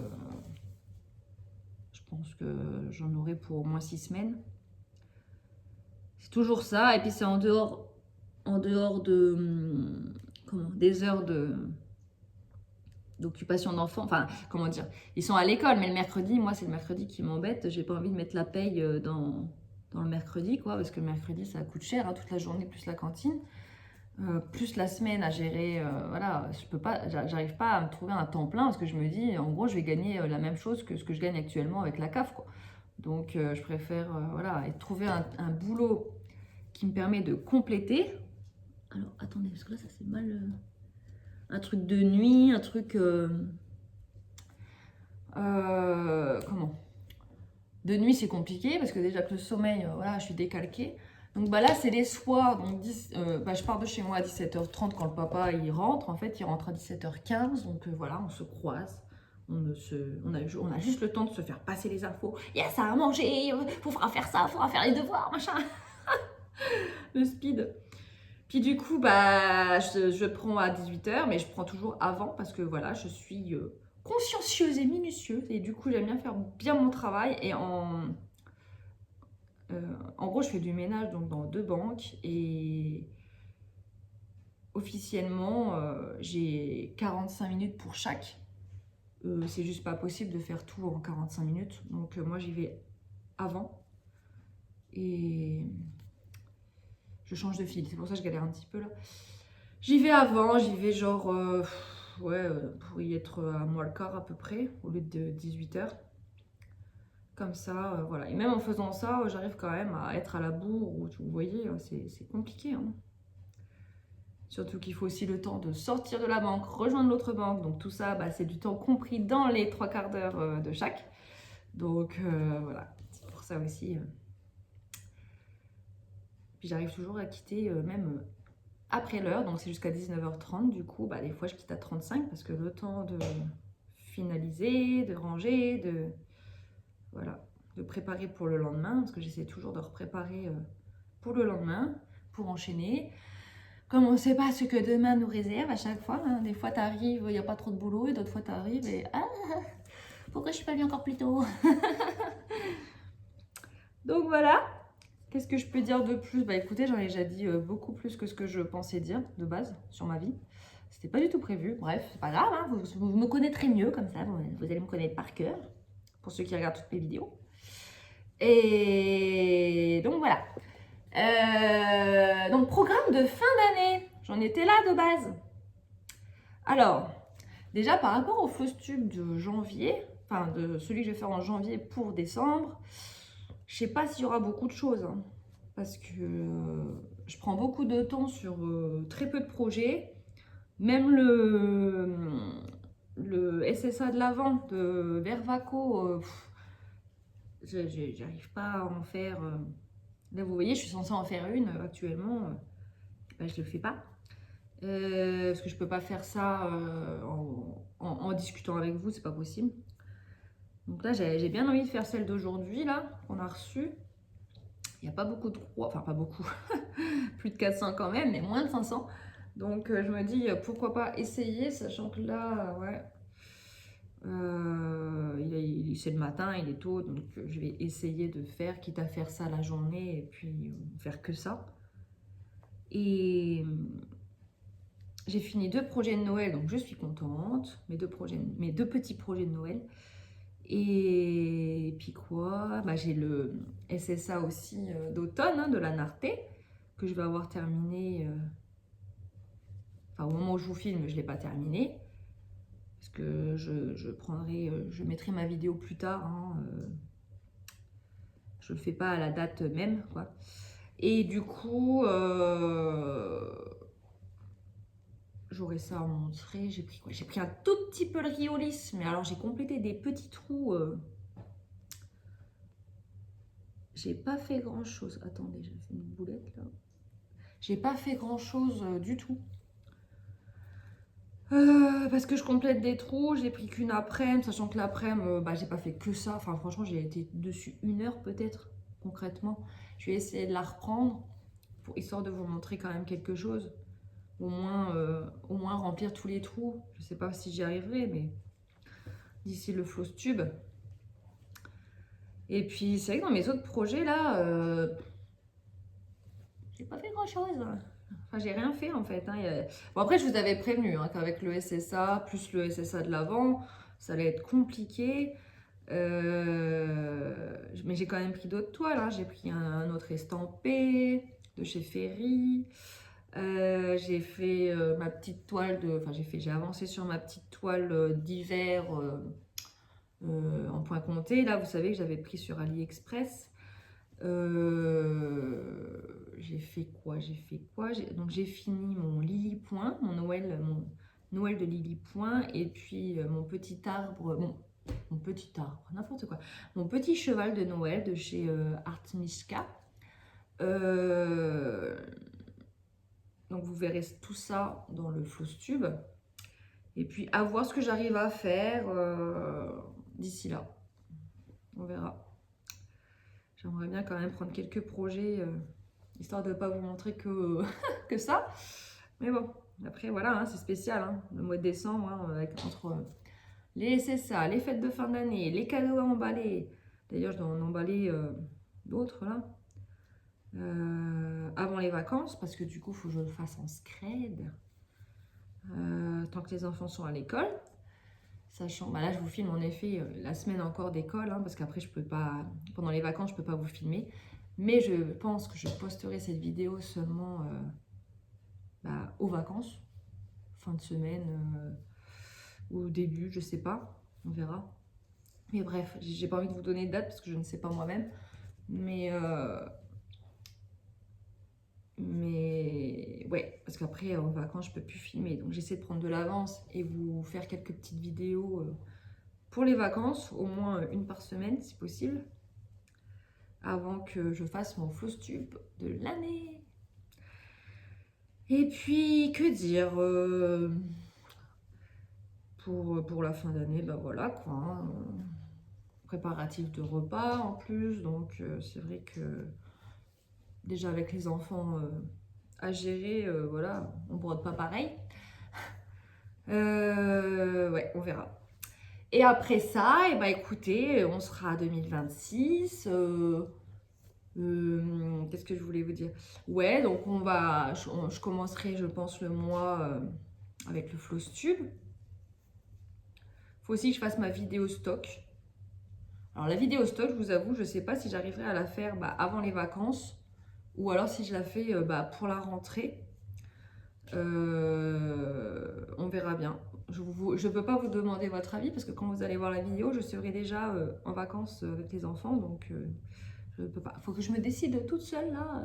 je pense que j'en aurai pour au moins 6 semaines. C'est toujours ça. Et puis c'est en dehors de des heures d'occupation d'enfants. Enfin, comment dire, ils sont à l'école, mais le mercredi, moi c'est le mercredi qui m'embête. J'ai pas envie de mettre la paye dans le mercredi, quoi, parce que le mercredi ça coûte cher, hein, toute la journée plus la cantine. Plus la semaine à gérer, voilà, j'arrive pas à me trouver un temps plein parce que je me dis, en gros, je vais gagner la même chose que ce que je gagne actuellement avec la CAF, quoi. Donc, je préfère, voilà, trouver un boulot qui me permet de compléter Alors, attendez, parce que là, ça c'est mal... un truc de nuit, un truc... comment? De nuit, c'est compliqué, parce que déjà que le sommeil, voilà, je suis décalquée. Donc bah là, c'est les soirs. Donc je pars de chez moi à 17h30 quand le papa il rentre. En fait, il rentre à 17h15. Donc voilà, on se croise. On a juste le temps de se faire passer les infos. Il y a ça à manger, faudra faire ça, faudra faire les devoirs, machin. Le speed. Puis du coup, bah, je prends à 18h, mais je prends toujours avant parce que voilà, je suis consciencieuse et minutieuse. Et du coup, j'aime bien faire bien mon travail. Et en gros, je fais du ménage donc, dans 2 banques. Et officiellement, j'ai 45 minutes pour chaque. C'est juste pas possible de faire tout en 45 minutes. Donc moi, j'y vais avant. Et je change de fil. C'est pour ça que je galère un petit peu là. J'y vais avant, j'y vais genre, pour y être à moins le quart à peu près, au lieu de 18h. Comme ça, voilà. Et même en faisant ça, j'arrive quand même à être à la bourre, où vous voyez, c'est compliqué. Hein. Surtout qu'il faut aussi le temps de sortir de la banque, rejoindre l'autre banque. Donc tout ça, bah, c'est du temps compris dans les 3/4 d'heure de chaque. Donc voilà, c'est pour ça aussi. Puis j'arrive toujours à quitter même après l'heure, donc c'est jusqu'à 19h30. Du coup, bah, des fois, je quitte à 35 parce que le temps de finaliser, de ranger, voilà, de préparer pour le lendemain, parce que j'essaie toujours de repréparer pour le lendemain, pour enchaîner. Comme on ne sait pas ce que demain nous réserve à chaque fois, hein. Des fois, tu arrives, il n'y a pas trop de boulot, et d'autres fois, tu arrives et pourquoi je suis pas venue encore plus tôt? Donc voilà. Qu'est-ce que je peux dire de plus? Bah écoutez, j'en ai déjà dit beaucoup plus que ce que je pensais dire de base sur ma vie. C'était pas du tout prévu. Bref, c'est pas grave, hein, vous me connaîtrez mieux comme ça. Vous allez me connaître par cœur pour ceux qui regardent toutes mes vidéos. Et donc voilà. Donc programme de fin d'année. J'en étais là de base. Alors, déjà par rapport au fausse tube de janvier, enfin de celui que je vais faire en janvier pour décembre, je sais pas s'il y aura beaucoup de choses, hein, parce que je prends beaucoup de temps sur très peu de projets. Même le SSA de l'Avent de Vervaco, j'arrive pas à en faire. Là, vous voyez, je suis censée en faire une actuellement. Ben, je le fais pas. Parce que je peux pas faire ça en discutant avec vous, c'est pas possible. Donc là, j'ai bien envie de faire celle d'aujourd'hui, là, qu'on a reçue. Il n'y a pas beaucoup de croix, enfin pas beaucoup, plus de 400 quand même, mais moins de 500. Donc je me dis, pourquoi pas essayer, sachant que là, ouais, c'est le matin, il est tôt, donc je vais essayer de faire, quitte à faire ça la journée, et puis faire que ça. Et j'ai fini 2 projets de Noël, donc je suis contente, mes deux petits projets de Noël. Et puis quoi, bah, j'ai le SSA aussi d'automne, hein, de la Narté, que je vais avoir terminé. Enfin, au moment où je vous filme, je ne l'ai pas terminé. Parce que je mettrai ma vidéo plus tard. Hein, je ne le fais pas à la date même, quoi. Et du coup, j'aurai ça à montrer. J'ai pris quoi? J'ai pris un tout petit peu le Riolis, mais alors j'ai complété des petits trous. J'ai pas fait grand chose. Attendez, j'ai fait une boulette là. J'ai pas fait grand chose du tout. Parce que je complète des trous, j'ai pris qu'une après-midi, sachant que l'après-midi, bah, j'ai pas fait que ça. Enfin, franchement, j'ai été dessus 1 heure peut-être, concrètement. Je vais essayer de la reprendre, histoire de vous montrer quand même quelque chose. Au moins remplir tous les trous. Je sais pas si j'y arriverai, mais d'ici le fausse tube. Et puis, c'est vrai que dans mes autres projets, là, j'ai pas fait grand-chose. Enfin, j'ai rien fait en fait. Hein. Bon, après, je vous avais prévenu hein, qu'avec le SSA, plus le SSA de l'avant, ça allait être compliqué. Mais j'ai quand même pris d'autres toiles. Hein. J'ai pris un autre estampé de chez Ferry. J'ai fait ma petite toile de. Enfin, j'ai avancé sur ma petite toile d'hiver en point compté. Là, vous savez que j'avais pris sur AliExpress. J'ai fait quoi? Donc j'ai fini mon Lily Point, mon Noël de Lily Point, et puis mon petit arbre, mon petit arbre, n'importe quoi. Mon petit cheval de Noël de chez Artmiska. Donc vous verrez tout ça dans le Flosstube. Et puis à voir ce que j'arrive à faire d'ici là. On verra. J'aimerais bien quand même prendre quelques projets, histoire de ne pas vous montrer que, que ça. Mais bon, après voilà, hein, c'est spécial. Hein, le mois de décembre, hein, entre les SSA, les fêtes de fin d'année, les cadeaux à emballer. D'ailleurs, je dois en emballer d'autres là. Avant les vacances, parce que du coup, il faut que je le fasse en scred. Tant que les enfants sont à l'école. Sachant, bah là je vous filme en effet la semaine encore d'école, hein, parce qu'après je peux pas, pendant les vacances je peux pas vous filmer. Mais je pense que je posterai cette vidéo seulement aux vacances, fin de semaine ou début, je sais pas, on verra. Mais bref, j'ai pas envie de vous donner de date parce que je ne sais pas moi-même. Mais ouais, parce qu'après en vacances je peux plus filmer, donc j'essaie de prendre de l'avance et vous faire quelques petites vidéos pour les vacances, au moins une par semaine si possible, avant que je fasse mon Flosstube de l'année. Et puis que dire pour la fin d'année, bah voilà quoi, hein, préparatif de repas en plus, donc c'est vrai que déjà avec les enfants à gérer, voilà, on brode pas pareil. Ouais, on verra. Et après ça, et bah écoutez, on sera à 2026. Qu'est-ce que je voulais vous dire? Ouais, donc je commencerai, je pense, le mois avec le Flosstube. Faut aussi que je fasse ma vidéo stock. Alors la vidéo stock, je vous avoue, je sais pas si j'arriverai à la faire avant les vacances ou alors si je la fais pour la rentrée. On verra bien. Je ne peux pas vous demander votre avis parce que quand vous allez voir la vidéo, je serai déjà en vacances avec les enfants, donc je ne peux pas. Il faut que je me décide toute seule là,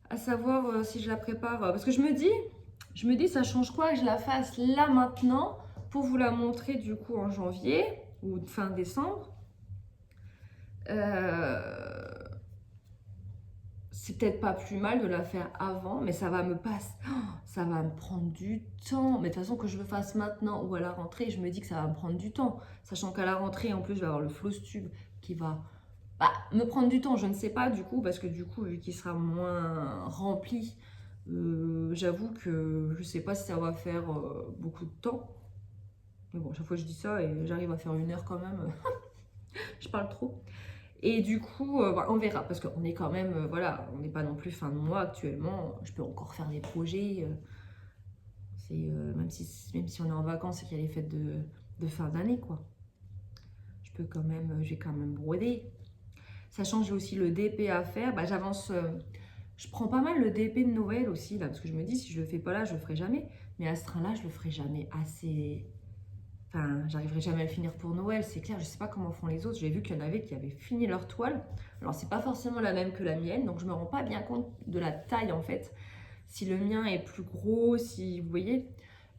à savoir si je la prépare. Parce que je me dis, ça change quoi que je la fasse là maintenant pour vous la montrer du coup en janvier ou fin décembre. C'est peut-être pas plus mal de la faire avant, mais ça va me ça va me prendre du temps. Mais de toute façon, que je le fasse maintenant ou à la rentrée, je me dis que ça va me prendre du temps. Sachant qu'à la rentrée, en plus, je vais avoir le Flosstube qui va me prendre du temps. Je ne sais pas du coup, parce que du coup, vu qu'il sera moins rempli, j'avoue que je sais pas si ça va faire beaucoup de temps. Mais bon, chaque fois que je dis ça, et j'arrive à faire 1 heure quand même. Je parle trop. Et du coup, on verra, parce qu'on est quand même, voilà, on n'est pas non plus fin de mois actuellement. Je peux encore faire des projets. Même si on est en vacances et qu'il y a les fêtes de fin d'année, quoi. J'ai quand même brodé. Sachant que j'ai aussi le DP à faire, j'avance. Je prends pas mal le DP de Noël aussi, là, parce que je me dis, si je le fais pas là, je le ferai jamais. Mais à ce train-là, je le ferai jamais assez. Enfin, j'arriverai jamais à le finir pour Noël, c'est clair. Je sais pas comment font les autres. J'ai vu qu'il y en avait qui avaient fini leur toile. Alors, c'est pas forcément la même que la mienne, donc je me rends pas bien compte de la taille en fait. Si le mien est plus gros, si vous voyez.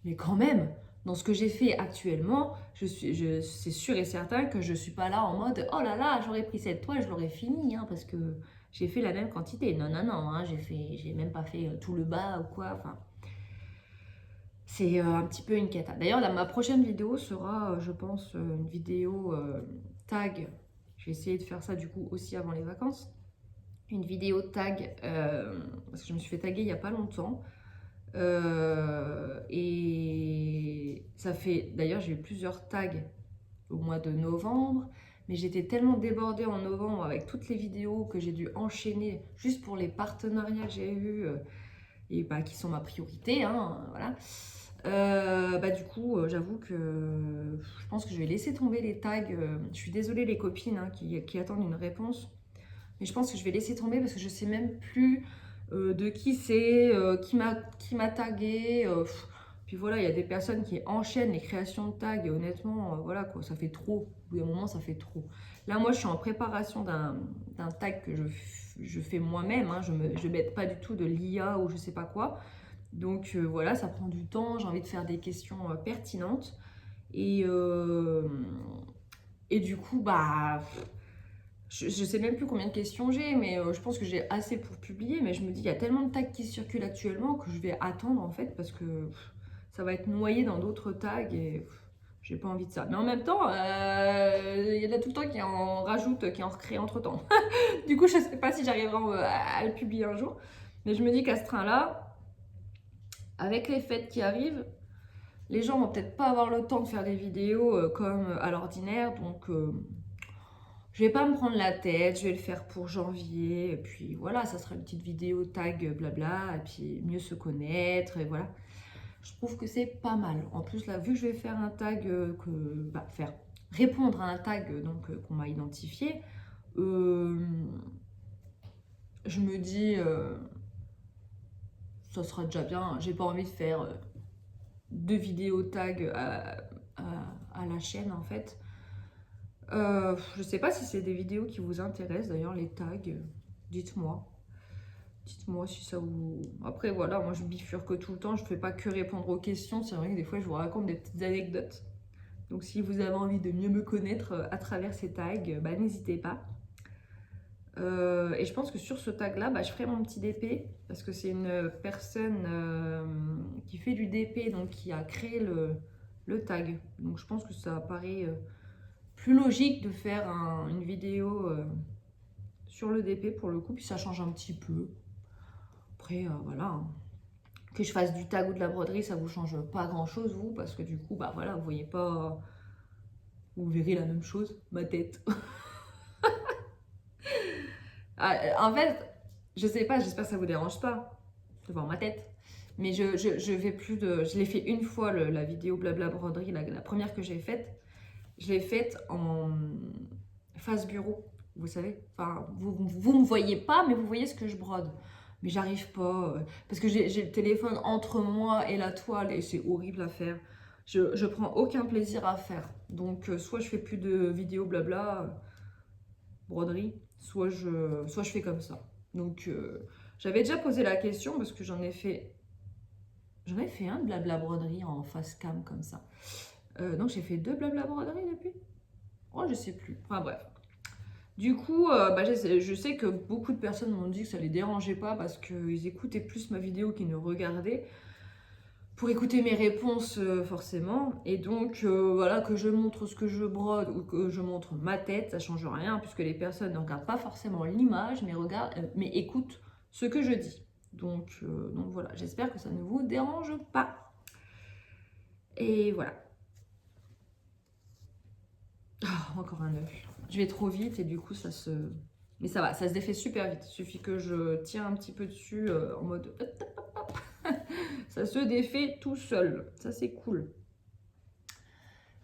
Mais quand même, dans ce que j'ai fait actuellement, c'est sûr et certain que je suis pas là en mode oh là là, j'aurais pris cette toile, je l'aurais fini, hein, parce que j'ai fait la même quantité. Non, non, non, hein, j'ai même pas fait tout le bas ou quoi. Enfin. C'est un petit peu une cata. D'ailleurs, ma prochaine vidéo sera, je pense, une vidéo tag. Je vais essayer de faire ça du coup aussi avant les vacances. Une vidéo tag, parce que je me suis fait taguer il n'y a pas longtemps. Et ça fait, d'ailleurs, j'ai eu plusieurs tags au mois de novembre. Mais j'étais tellement débordée en novembre avec toutes les vidéos que j'ai dû enchaîner juste pour les partenariats que j'ai eus et qui sont ma priorité, hein, voilà. Du coup, j'avoue que je pense que je vais laisser tomber les tags. Je suis désolée les copines hein, qui attendent une réponse. Mais je pense que je vais laisser tomber parce que je sais même plus de qui c'est, qui m'a tagué. Puis voilà, il y a des personnes qui enchaînent les créations de tags et honnêtement, voilà quoi, ça fait trop. Au bout d'un moment, ça fait trop. Là, moi, je suis en préparation d'un tag que je fais moi-même. Hein. Je ne bête pas du tout de l'IA ou je sais pas quoi. Donc voilà, ça prend du temps. J'ai envie de faire des questions pertinentes. Et du coup, bah, je sais même plus combien de questions j'ai, mais je pense que j'ai assez pour publier. Mais je me dis, il y a tellement de tags qui circulent actuellement que je vais attendre en fait parce que ça va être noyé dans d'autres tags et j'ai pas envie de ça. Mais en même temps, il y en a tout le temps qui en rajoutent, qui en recréent entre temps. Du coup, je sais pas si j'arriverai à le publier un jour. Mais je me dis qu'à ce train-là, avec les fêtes qui arrivent, les gens vont peut-être pas avoir le temps de faire des vidéos comme à l'ordinaire, donc je vais pas me prendre la tête, je vais le faire pour janvier, et puis voilà, ça sera une petite vidéo tag blabla, et puis mieux se connaître, et voilà. Je trouve que c'est pas mal. En plus, là, vu que je vais faire un tag, répondre à un tag qu'on m'a identifié, je me dis, ça sera déjà bien, j'ai pas envie de faire 2 vidéos tag à la chaîne en fait. Je sais pas si c'est des vidéos qui vous intéressent d'ailleurs, les tags, dites-moi. Dites-moi si ça vous... Après voilà, moi je bifurque tout le temps, je fais pas que répondre aux questions, c'est vrai que des fois je vous raconte des petites anecdotes. Donc si vous avez envie de mieux me connaître à travers ces tags, bah, n'hésitez pas. Et je pense que sur ce tag-là, bah, je ferai mon petit DP, parce que c'est une personne qui fait du DP, donc qui a créé le tag. Donc je pense que ça paraît plus logique de faire une vidéo sur le DP pour le coup, puis ça change un petit peu. Après, voilà, hein. Que je fasse du tag ou de la broderie, ça vous change pas grand-chose, vous, parce que du coup, bah voilà, vous voyez pas... Vous verrez la même chose, ma tête. En fait, je sais pas, j'espère que ça vous dérange pas de voir ma tête. Mais je vais plus de... Je l'ai fait une fois, la vidéo blabla broderie, la première que j'ai faite. Je l'ai faite en face bureau, vous savez. Enfin, vous me voyez pas, mais vous voyez ce que je brode. Mais j'arrive pas, parce que j'ai le téléphone entre moi et la toile et c'est horrible à faire. Je prends aucun plaisir à faire. Donc, soit je fais plus de vidéos blabla, broderie, soit je fais comme ça. Donc, j'avais déjà posé la question parce que j'en ai fait un de blabla broderie en face cam comme ça. Donc, j'ai fait 2 blabla broderie depuis. Oh, je sais plus. Enfin, bref. Du coup, bah, je sais que beaucoup de personnes m'ont dit que ça les dérangeait pas parce qu'ils écoutaient plus ma vidéo qu'ils ne regardaient pour écouter mes réponses forcément. Et donc, voilà, que je montre ce que je brode ou que je montre ma tête, ça change rien puisque les personnes ne regardent pas forcément l'image, mais écoutent ce que je dis. Donc voilà, j'espère que ça ne vous dérange pas. Et voilà. Oh, encore un œuf. Je vais trop vite et du coup ça se... Mais ça va, ça se défait super vite. Il suffit que je tiens un petit peu dessus en mode... Ça se défait tout seul. Ça c'est cool.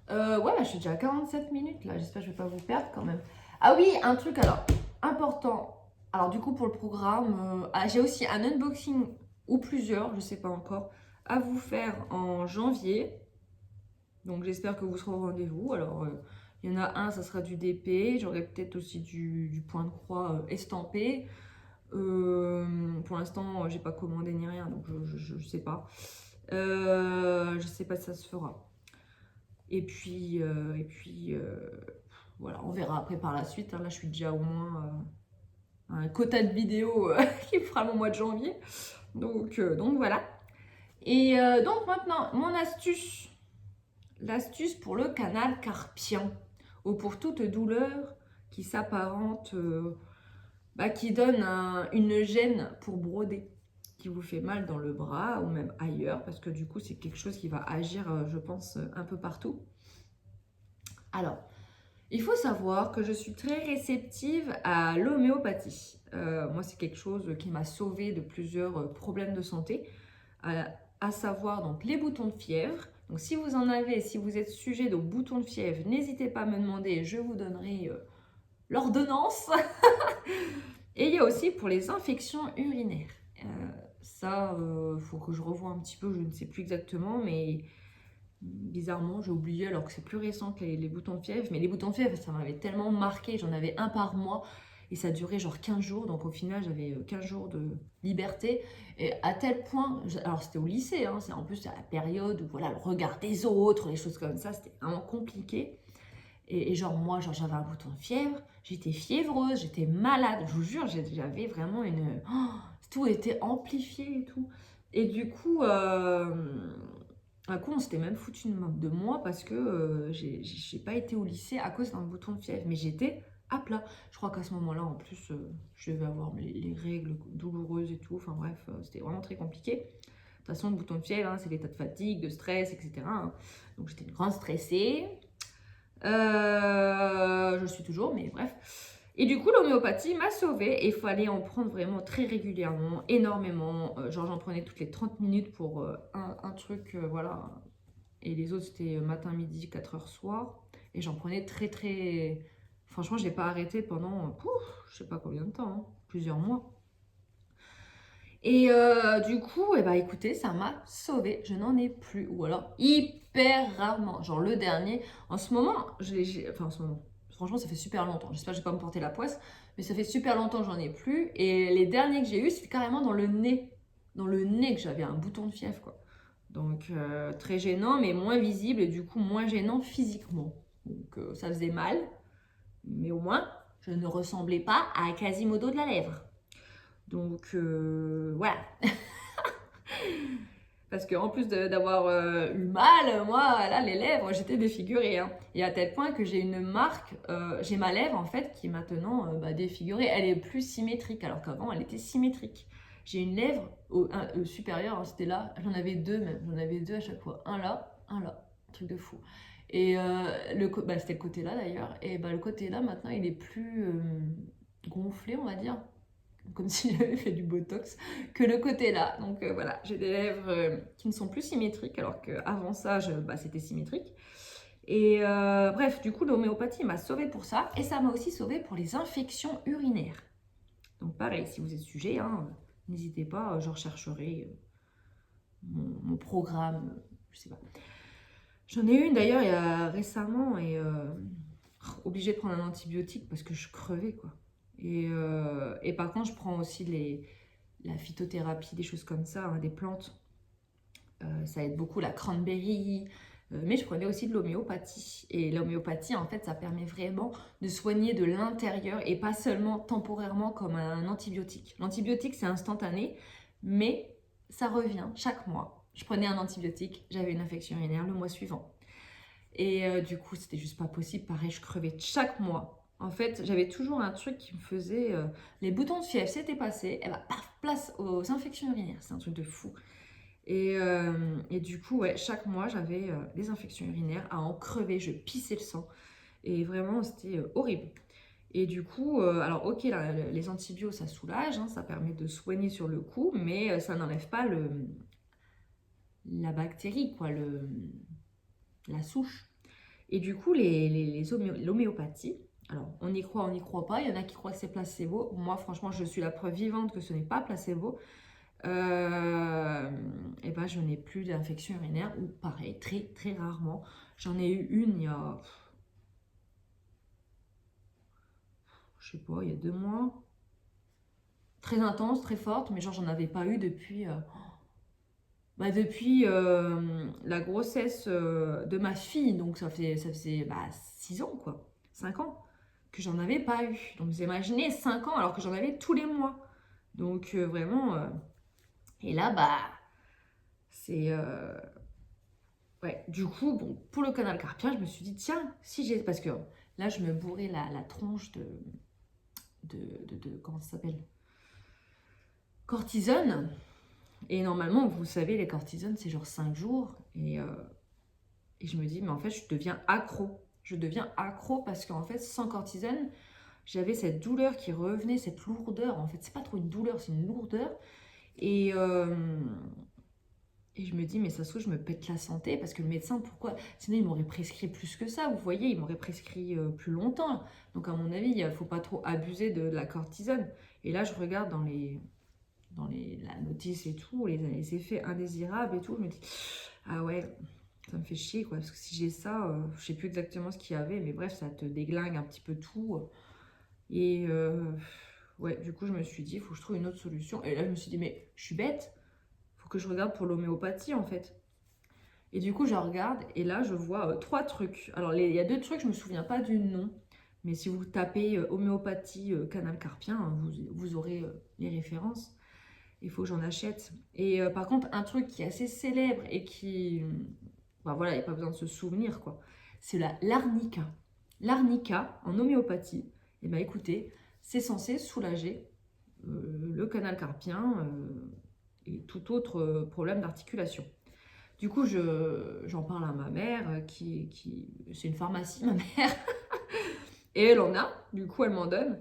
Ouais, bah, je suis déjà à 47 minutes là. J'espère que je vais pas vous perdre quand même. Ah oui, un truc alors, important. Alors du coup pour le programme, j'ai aussi un unboxing ou plusieurs, je sais pas encore, à vous faire en janvier. Donc j'espère que vous serez au rendez-vous. Alors... il y en a un, ça sera du DP. J'aurai peut-être aussi du point de croix estampé. Pour l'instant, j'ai pas commandé ni rien, donc je sais pas. Je sais pas si ça se fera. Et puis voilà, on verra après par la suite. Hein. Là, je suis déjà au moins un quota de vidéos qui fera mon mois de janvier. Donc voilà. Et donc maintenant, mon astuce. L'astuce pour le canal carpien. Ou pour toute douleur qui s'apparente, qui donne une gêne pour broder, qui vous fait mal dans le bras ou même ailleurs, parce que du coup c'est quelque chose qui va agir, je pense, un peu partout. Alors, il faut savoir que je suis très réceptive à l'homéopathie. Moi, c'est quelque chose qui m'a sauvée de plusieurs problèmes de santé, à savoir donc les boutons de fièvre. Donc si vous en avez, si vous êtes sujet de boutons de fièvre, n'hésitez pas à me demander, je vous donnerai l'ordonnance. Et il y a aussi pour les infections urinaires. Ça, faut que je revoie un petit peu, je ne sais plus exactement, mais bizarrement, j'ai oublié alors que c'est plus récent que les boutons de fièvre. Mais les boutons de fièvre, ça m'avait tellement marqué, j'en avais un par mois et ça durait genre 15 jours. Donc au final, j'avais 15 jours de liberté. Et à tel point, alors c'était au lycée, hein, c'est en plus à la période où voilà, le regard des autres, les choses comme ça, c'était vraiment compliqué. Et genre moi, genre j'avais un bouton de fièvre, j'étais fiévreuse, j'étais malade, je vous jure, j'avais vraiment une... Oh, tout était amplifié et tout. Et du coup, on s'était même foutu de moi parce que j'ai pas été au lycée à cause d'un bouton de fièvre. Mais j'étais à plat. Je crois qu'à ce moment-là, en plus, je devais avoir les règles douloureuses et tout. Enfin bref, c'était vraiment très compliqué. De toute façon, le bouton de fièvre, hein, c'est l'état de fatigue, de stress, etc. hein. Donc j'étais une grande stressée. Je suis toujours, mais bref. Et du coup, l'homéopathie m'a sauvée et il fallait en prendre vraiment très régulièrement, énormément. Genre, j'en prenais toutes les 30 minutes pour un truc, voilà. Et les autres, c'était matin, midi, 4 heures soir. Et j'en prenais très, très... Franchement, je n'ai pas arrêté pendant, je sais pas combien de temps, hein, plusieurs mois. Et du coup, eh ben, écoutez, ça m'a sauvée. Je n'en ai plus. Ou alors, hyper rarement. Genre le dernier, en ce moment, enfin en ce moment, franchement, ça fait super longtemps. J'espère que je vais pas me porter la poisse. Mais ça fait super longtemps que j'en ai plus. Et les derniers que j'ai eus, c'était carrément dans le nez. Dans le nez que j'avais un bouton de fièvre, quoi. Donc, très gênant, mais moins visible. Et du coup, moins gênant physiquement. Donc, ça faisait mal. Mais au moins, je ne ressemblais pas à Quasimodo de la lèvre. Donc voilà. Parce qu'en plus d'avoir eu mal, moi, là, les lèvres, j'étais défigurée. Hein. Et à tel point que j'ai une marque, j'ai ma lèvre en fait qui est maintenant défigurée. Elle est plus symétrique alors qu'avant elle était symétrique. J'ai une lèvre supérieure, hein, c'était là, j'en avais deux même, j'en avais deux à chaque fois. Un là, un truc de fou. Et c'était le côté là d'ailleurs. Et le côté là maintenant il est plus gonflé, on va dire, comme si j'avais fait du botox, que le côté là. Donc voilà, j'ai des lèvres qui ne sont plus symétriques, alors qu'avant ça, c'était symétrique. Et bref, du coup, l'homéopathie m'a sauvée pour ça, et ça m'a aussi sauvée pour les infections urinaires. Donc pareil, si vous êtes sujet, hein, n'hésitez pas, je rechercherai mon programme, je sais pas. J'en ai une d'ailleurs il y a récemment, et obligée de prendre un antibiotique parce que je crevais, quoi. Et par contre, je prends aussi la phytothérapie, des choses comme ça, hein, des plantes. Ça aide beaucoup, la cranberry. Mais je prenais aussi de l'homéopathie. Et l'homéopathie, en fait, ça permet vraiment de soigner de l'intérieur et pas seulement temporairement comme un antibiotique. L'antibiotique, c'est instantané, mais ça revient chaque mois. Je prenais un antibiotique, j'avais une infection urinaire le mois suivant. Et du coup, c'était juste pas possible. Pareil, je crevais chaque mois. En fait, j'avais toujours un truc qui me faisait... les boutons de fièvre, c'était passé. Et bah, paf, place aux infections urinaires. C'est un truc de fou. Et du coup, ouais, chaque mois, j'avais des infections urinaires à en crever. Je pissais le sang. Et vraiment, c'était horrible. Et du coup, alors ok, là, les antibiotiques, ça soulage. Hein, ça permet de soigner sur le coup. Mais ça n'enlève pas la bactérie, quoi, la souche. Et du coup, l'homéopathie, alors on y croit, on n'y croit pas. Il y en a qui croient que c'est placebo. Moi, franchement, je suis la preuve vivante que ce n'est pas placebo. Et ben, je n'ai plus d'infection urinaire, ou pareil, très très rarement. J'en ai eu une il y a, je sais pas, il y a 2 mois. Très intense, très forte, mais genre j'en avais pas eu depuis la grossesse de ma fille, donc ça faisait 6 ans, quoi, 5 ans, que j'en avais pas eu. Donc vous imaginez, 5 ans alors que j'en avais tous les mois. Donc vraiment, et là, c'est... ouais, du coup, bon, pour le canal carpien, je me suis dit, tiens, si j'ai... Parce que là, je me bourrais la tronche de comment ça s'appelle? Cortisone. Et normalement, vous savez, les cortisones, c'est genre 5 jours. Et je me dis, mais en fait, je deviens accro. Je deviens accro parce qu'en fait, sans cortisone, j'avais cette douleur qui revenait, cette lourdeur. En fait, c'est pas trop une douleur, c'est une lourdeur. Et je me dis, mais ça se trouve, je me pète la santé parce que le médecin, pourquoi? Sinon, il m'aurait prescrit plus que ça, vous voyez, il m'aurait prescrit plus longtemps. Donc, à mon avis, il ne faut pas trop abuser de la cortisone. Et là, je regarde dans les la notice et tout, les effets indésirables et tout, je me dis, ah ouais, ça me fait chier, quoi, parce que si j'ai ça, je sais plus exactement ce qu'il y avait, mais bref, ça te déglingue un petit peu tout. Et ouais, du coup, je me suis dit, il faut que je trouve une autre solution. Et là, je me suis dit, mais je suis bête, il faut que je regarde pour l'homéopathie, en fait. Et du coup, je regarde, et là, je vois 3 trucs. Alors, il y a 2 trucs, je me souviens pas du nom, mais si vous tapez homéopathie canal carpien, hein, vous aurez les références. Il faut que j'en achète. Et par contre, un truc qui est assez célèbre et qui... bah voilà, il n'y a pas besoin de se souvenir, quoi. C'est l'arnica. L'arnica, en homéopathie, et ben écoutez, c'est censé soulager le canal carpien et tout autre problème d'articulation. Du coup, j'en parle à ma mère, c'est une pharmacie, ma mère, et elle en a, du coup, elle m'en donne.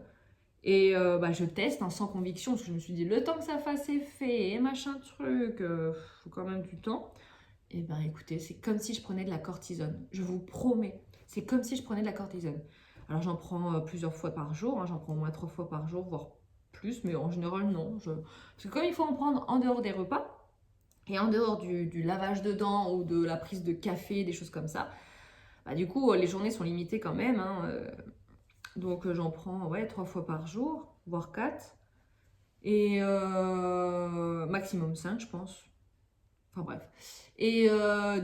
Et bah, je teste sans conviction, parce que je me suis dit, le temps que ça fasse effet, et machin truc, faut quand même du temps. Et ben écoutez, c'est comme si je prenais de la cortisone, je vous promets, c'est comme si je prenais de la cortisone. Alors j'en prends plusieurs fois par jour, hein, j'en prends au moins 3 fois par jour, voire plus, mais en général non. Parce que comme il faut en prendre en dehors des repas, et en dehors du lavage de dents ou de la prise de café, des choses comme ça, bah, du coup les journées sont limitées quand même, hein, donc j'en prends ouais, 3 fois par jour, voire 4. Et maximum 5, je pense. Enfin bref. Et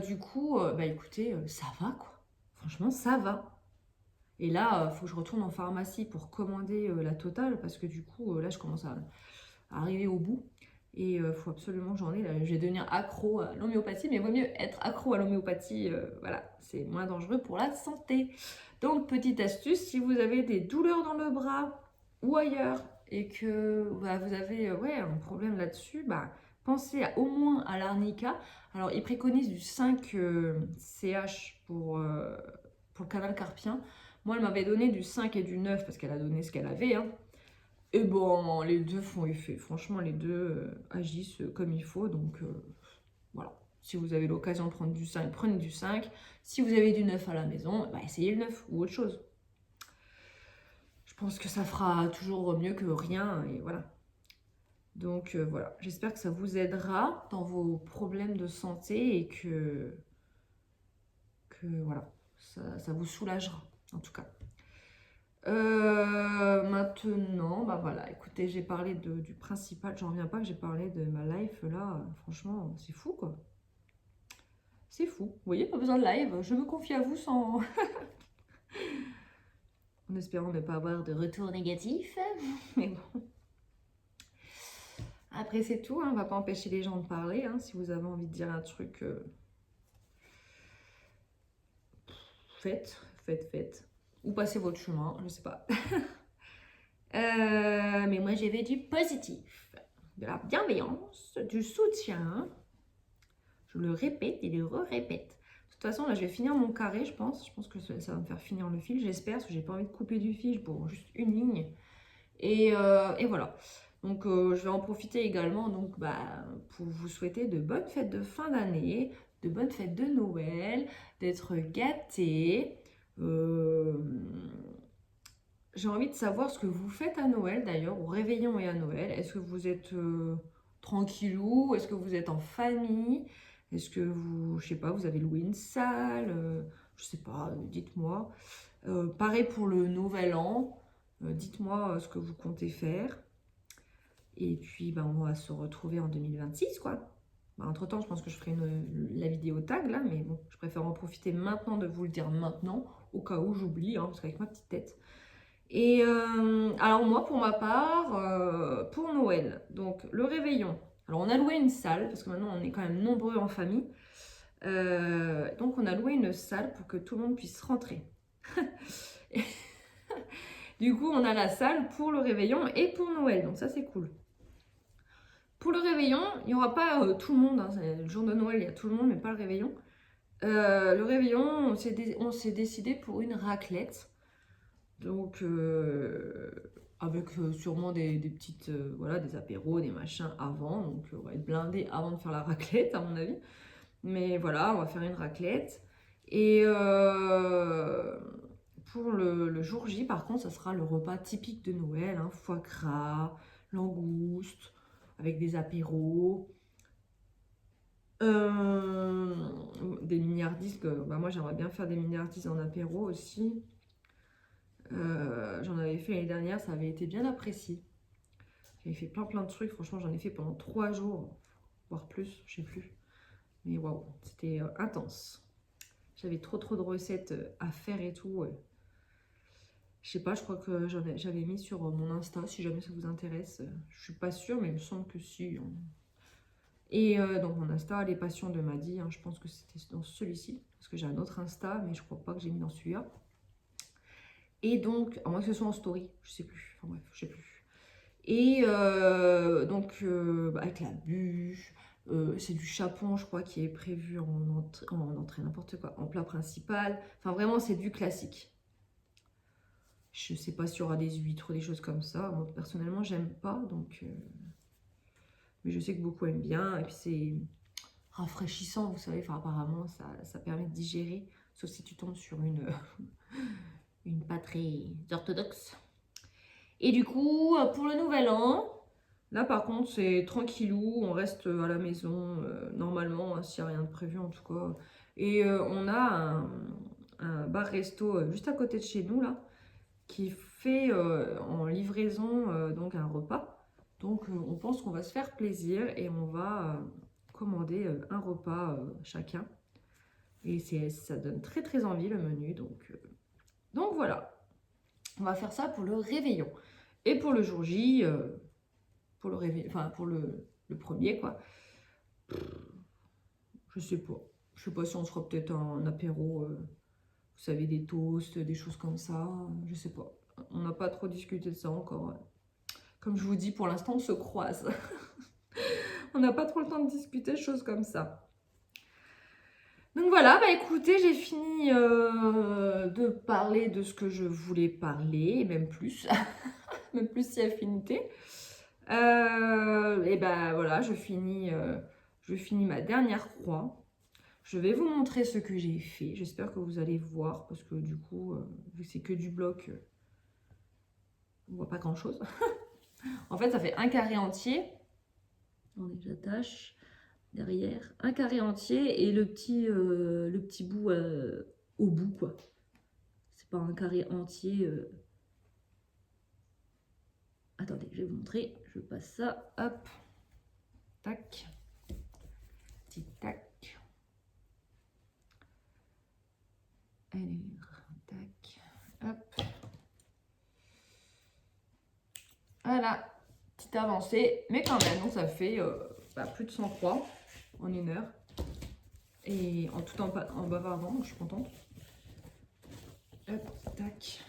du coup, bah écoutez, ça va quoi. Franchement, ça va. Et là, il faut que je retourne en pharmacie pour commander la totale parce que du coup, là, je commence à arriver au bout. Et il faut absolument que j'en ai. Là, je vais devenir accro à l'homéopathie, mais il vaut mieux être accro à l'homéopathie. Voilà, c'est moins dangereux pour la santé. Donc, petite astuce, si vous avez des douleurs dans le bras ou ailleurs et que bah, vous avez ouais, un problème là-dessus, bah, pensez au moins à l'arnica. Alors, ils préconisent du 5 CH pour le canal carpien. Moi, elle m'avait donné du 5 et du 9 parce qu'elle a donné ce qu'elle avait. Hein. Et bon, les deux font effet. Franchement, les deux agissent comme il faut. Donc, voilà. Si vous avez l'occasion de prendre du 5, prenez du 5. Si vous avez du 9 à la maison, bah, essayez le 9 ou autre chose. Je pense que ça fera toujours mieux que rien. Et voilà. Donc, voilà. J'espère que ça vous aidera dans vos problèmes de santé et que voilà, ça vous soulagera, en tout cas. Maintenant, bah voilà, écoutez, j'ai parlé du principal, j'en reviens pas que j'ai parlé de ma life là, franchement, c'est fou quoi. C'est fou. Vous voyez, pas besoin de live, je me confie à vous sans... en espérant ne pas avoir de retour négatif, mais bon. Après c'est tout, hein, on va pas empêcher les gens de parler, hein, si vous avez envie de dire un truc, faites. Ou passez votre chemin, je sais pas. Mais moi, j'avais du positif, de la bienveillance, du soutien. Je le répète et le re-répète. De toute façon, là, je vais finir mon carré, je pense. Je pense que ça va me faire finir le fil, j'espère, parce que j'ai pas envie de couper du fil pour juste une ligne. Et voilà. Donc, je vais en profiter également donc, bah, pour vous souhaiter de bonnes fêtes de fin d'année, de bonnes fêtes de Noël, d'être gâtés. J'ai envie de savoir ce que vous faites à Noël d'ailleurs, au réveillon et à Noël. Est-ce que vous êtes tranquillou? Est-ce que vous êtes en famille? Est-ce que vous, je sais pas, vous avez loué une salle? Je sais pas, dites-moi. Pareil pour le nouvel an, dites-moi ce que vous comptez faire. Et puis, ben, on va se retrouver en 2026, quoi. Ben, entre-temps, je pense que je ferai la vidéo tag, là, mais bon, je préfère en profiter maintenant de vous le dire maintenant, au cas où j'oublie, hein, parce qu'avec ma petite tête. Et alors moi, pour ma part, pour Noël, donc le réveillon. Alors on a loué une salle, parce que maintenant on est quand même nombreux en famille. Donc on a loué une salle pour que tout le monde puisse rentrer. Du coup, on a la salle pour le réveillon et pour Noël, donc ça c'est cool. Pour le réveillon, il n'y aura pas tout le monde, hein. Le jour de Noël, il y a tout le monde, mais pas le réveillon. Le réveillon, on s'est décidé pour une raclette. Donc, avec sûrement des petites, voilà, des apéros, des machins avant. Donc, on va être blindé avant de faire la raclette, à mon avis. Mais voilà, on va faire une raclette. Et pour le jour J, par contre, ça sera le repas typique de Noël, hein, foie gras, langoustes, avec des apéros, des mini-hard-disques. Bah, moi, j'aimerais bien faire des mini-hard-disques en apéro aussi. J'en avais fait l'année dernière, ça avait été bien apprécié. J'avais fait plein de trucs, franchement, j'en ai fait pendant 3 jours, voire plus, je sais plus. Mais waouh, c'était intense. J'avais trop de recettes à faire et tout. Je sais pas, je crois que j'avais mis sur mon Insta, si jamais ça vous intéresse. Je suis pas sûre, mais il me semble que si. Et donc mon Insta, les passions de Maddy, hein, je pense que c'était dans celui-ci. Parce que j'ai un autre Insta, mais je crois pas que j'ai mis dans celui-là. Et donc, à moins que ce soit en story, je sais plus. Enfin bref, je sais plus. Et donc, avec la bûche, c'est du chapon, je crois, qui est prévu en entrée, n'importe quoi, en plat principal. Enfin, vraiment, c'est du classique. Je sais pas s'il y aura des huîtres ou des choses comme ça. Moi, personnellement, j'aime pas, donc... Mais je sais que beaucoup aiment bien. Et puis, c'est rafraîchissant, vous savez. Enfin, apparemment, ça permet de digérer. Sauf si tu tombes sur une pas très orthodoxe. Et du coup, pour le nouvel an... Là, par contre, c'est tranquillou, on reste à la maison, normalement, hein, s'il n'y a rien de prévu en tout cas. Et on a un bar-resto juste à côté de chez nous, là, qui fait en livraison donc un repas. Donc, on pense qu'on va se faire plaisir et on va commander un repas chacun. Et ça donne très envie, le menu. Donc voilà, on va faire ça pour le réveillon. Et pour le jour J... pour le réveil, enfin pour le premier quoi. Je sais pas. Je sais pas si on se fera peut-être un apéro, vous savez, des toasts, des choses comme ça. Je sais pas. On n'a pas trop discuté de ça encore. Comme je vous dis, pour l'instant, on se croise. On n'a pas trop le temps de discuter de choses comme ça. Donc voilà, bah écoutez, j'ai fini de parler de ce que je voulais parler, et même plus. Même plus si affinité. Et ben voilà, je finis ma dernière croix. Je vais vous montrer ce que j'ai fait. J'espère que vous allez voir parce que du coup, vu que c'est que du bloc, on voit pas grand chose. En fait, ça fait un carré entier. Attendez, j'attache derrière. Un carré entier et le petit bout au bout, quoi. C'est pas un carré entier. Attendez, je vais vous montrer. Je passe ça. Hop. Tac. Tic-tac. Allez, tac, hop. Voilà, petite avancée, mais quand même, donc ça fait plus de 100 croix en 1 heure. Et en tout en bavardant, donc je suis contente. Hop, tac.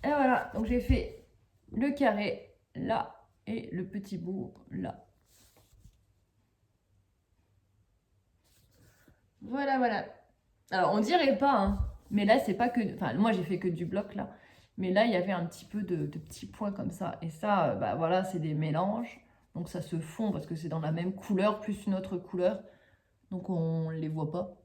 Et voilà, donc j'ai fait le carré là et le petit bout là. Voilà. Alors, on dirait pas, hein, mais là, c'est pas que... Enfin, moi, j'ai fait que du bloc, là. Mais là, il y avait un petit peu de petits points comme ça. Et ça, bah voilà, c'est des mélanges. Donc, ça se fond parce que c'est dans la même couleur, plus une autre couleur. Donc, on les voit pas.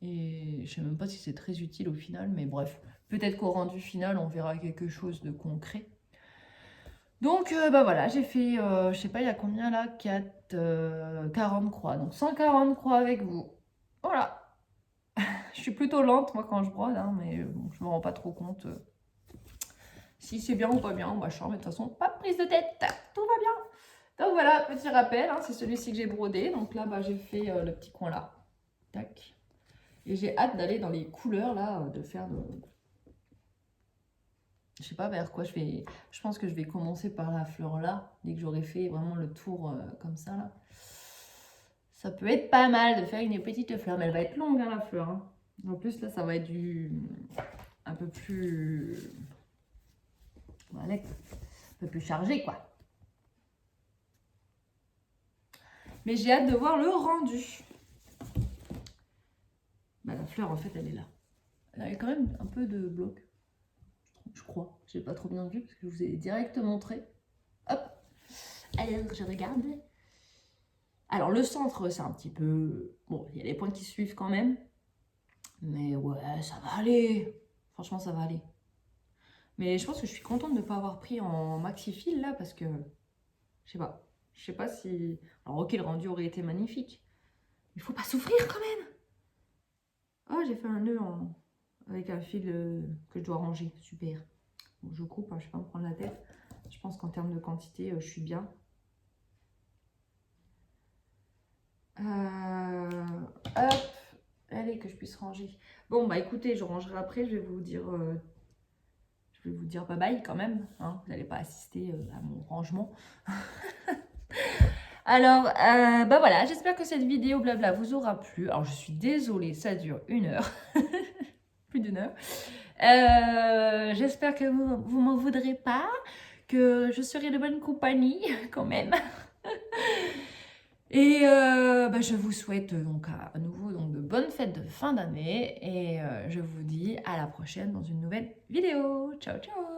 Et je sais même pas si c'est très utile au final, mais bref. Peut-être qu'au rendu final, on verra quelque chose de concret. Donc, bah voilà, j'ai fait, je sais pas, il y a combien là 40 croix. Donc, 140 croix avec vous. Voilà. Je suis plutôt lente, moi, quand je brode, hein, mais bon, je me rends pas trop compte si c'est bien ou pas bien. Machin, mais de toute façon, pas de prise de tête, tout va bien. Donc voilà, petit rappel, hein, c'est celui-ci que j'ai brodé. Donc là, bah, j'ai fait le petit coin là. Tac. Et j'ai hâte d'aller dans les couleurs là, de faire je sais pas vers quoi je vais. Je pense que je vais commencer par la fleur là, dès que j'aurai fait vraiment le tour comme ça là. Ça peut être pas mal de faire une petite fleur, mais elle va être longue hein, la fleur. Hein. En plus là, ça va être un peu plus, voilà, un peu plus chargé quoi. Mais j'ai hâte de voir le rendu. Bah, la fleur en fait elle est là. Elle a quand même un peu de bloc. Je crois. J'ai pas trop bien vu parce que je vous ai direct montré. Hop. Alors je regarde. Alors le centre c'est un petit peu... Bon, il y a les points qui suivent quand même. Mais ouais, ça va aller. Franchement ça va aller. Mais je pense que je suis contente de ne pas avoir pris en maxi fil là parce que je sais pas. Je sais pas si. Alors, ok, le rendu aurait été magnifique. Il faut pas souffrir quand même. Oh, j'ai fait un nœud avec un fil que je dois ranger. Super. Bon, je coupe, hein, je vais pas me prendre la tête. Je pense qu'en termes de quantité, je suis bien. Hop. Allez, que je puisse ranger. Bon, bah écoutez, je rangerai après. Je vais vous dire bye bye quand même. Hein, vous n'allez pas assister à mon rangement. Alors, bah voilà, j'espère que cette vidéo blabla vous aura plu. Alors, je suis désolée, ça dure 1 heure. Plus d'1 heure. J'espère que vous m'en voudrez pas, que je serai de bonne compagnie quand même. Et bah, je vous souhaite donc à nouveau donc, de bonnes fêtes de fin d'année et je vous dis à la prochaine dans une nouvelle vidéo. Ciao ciao.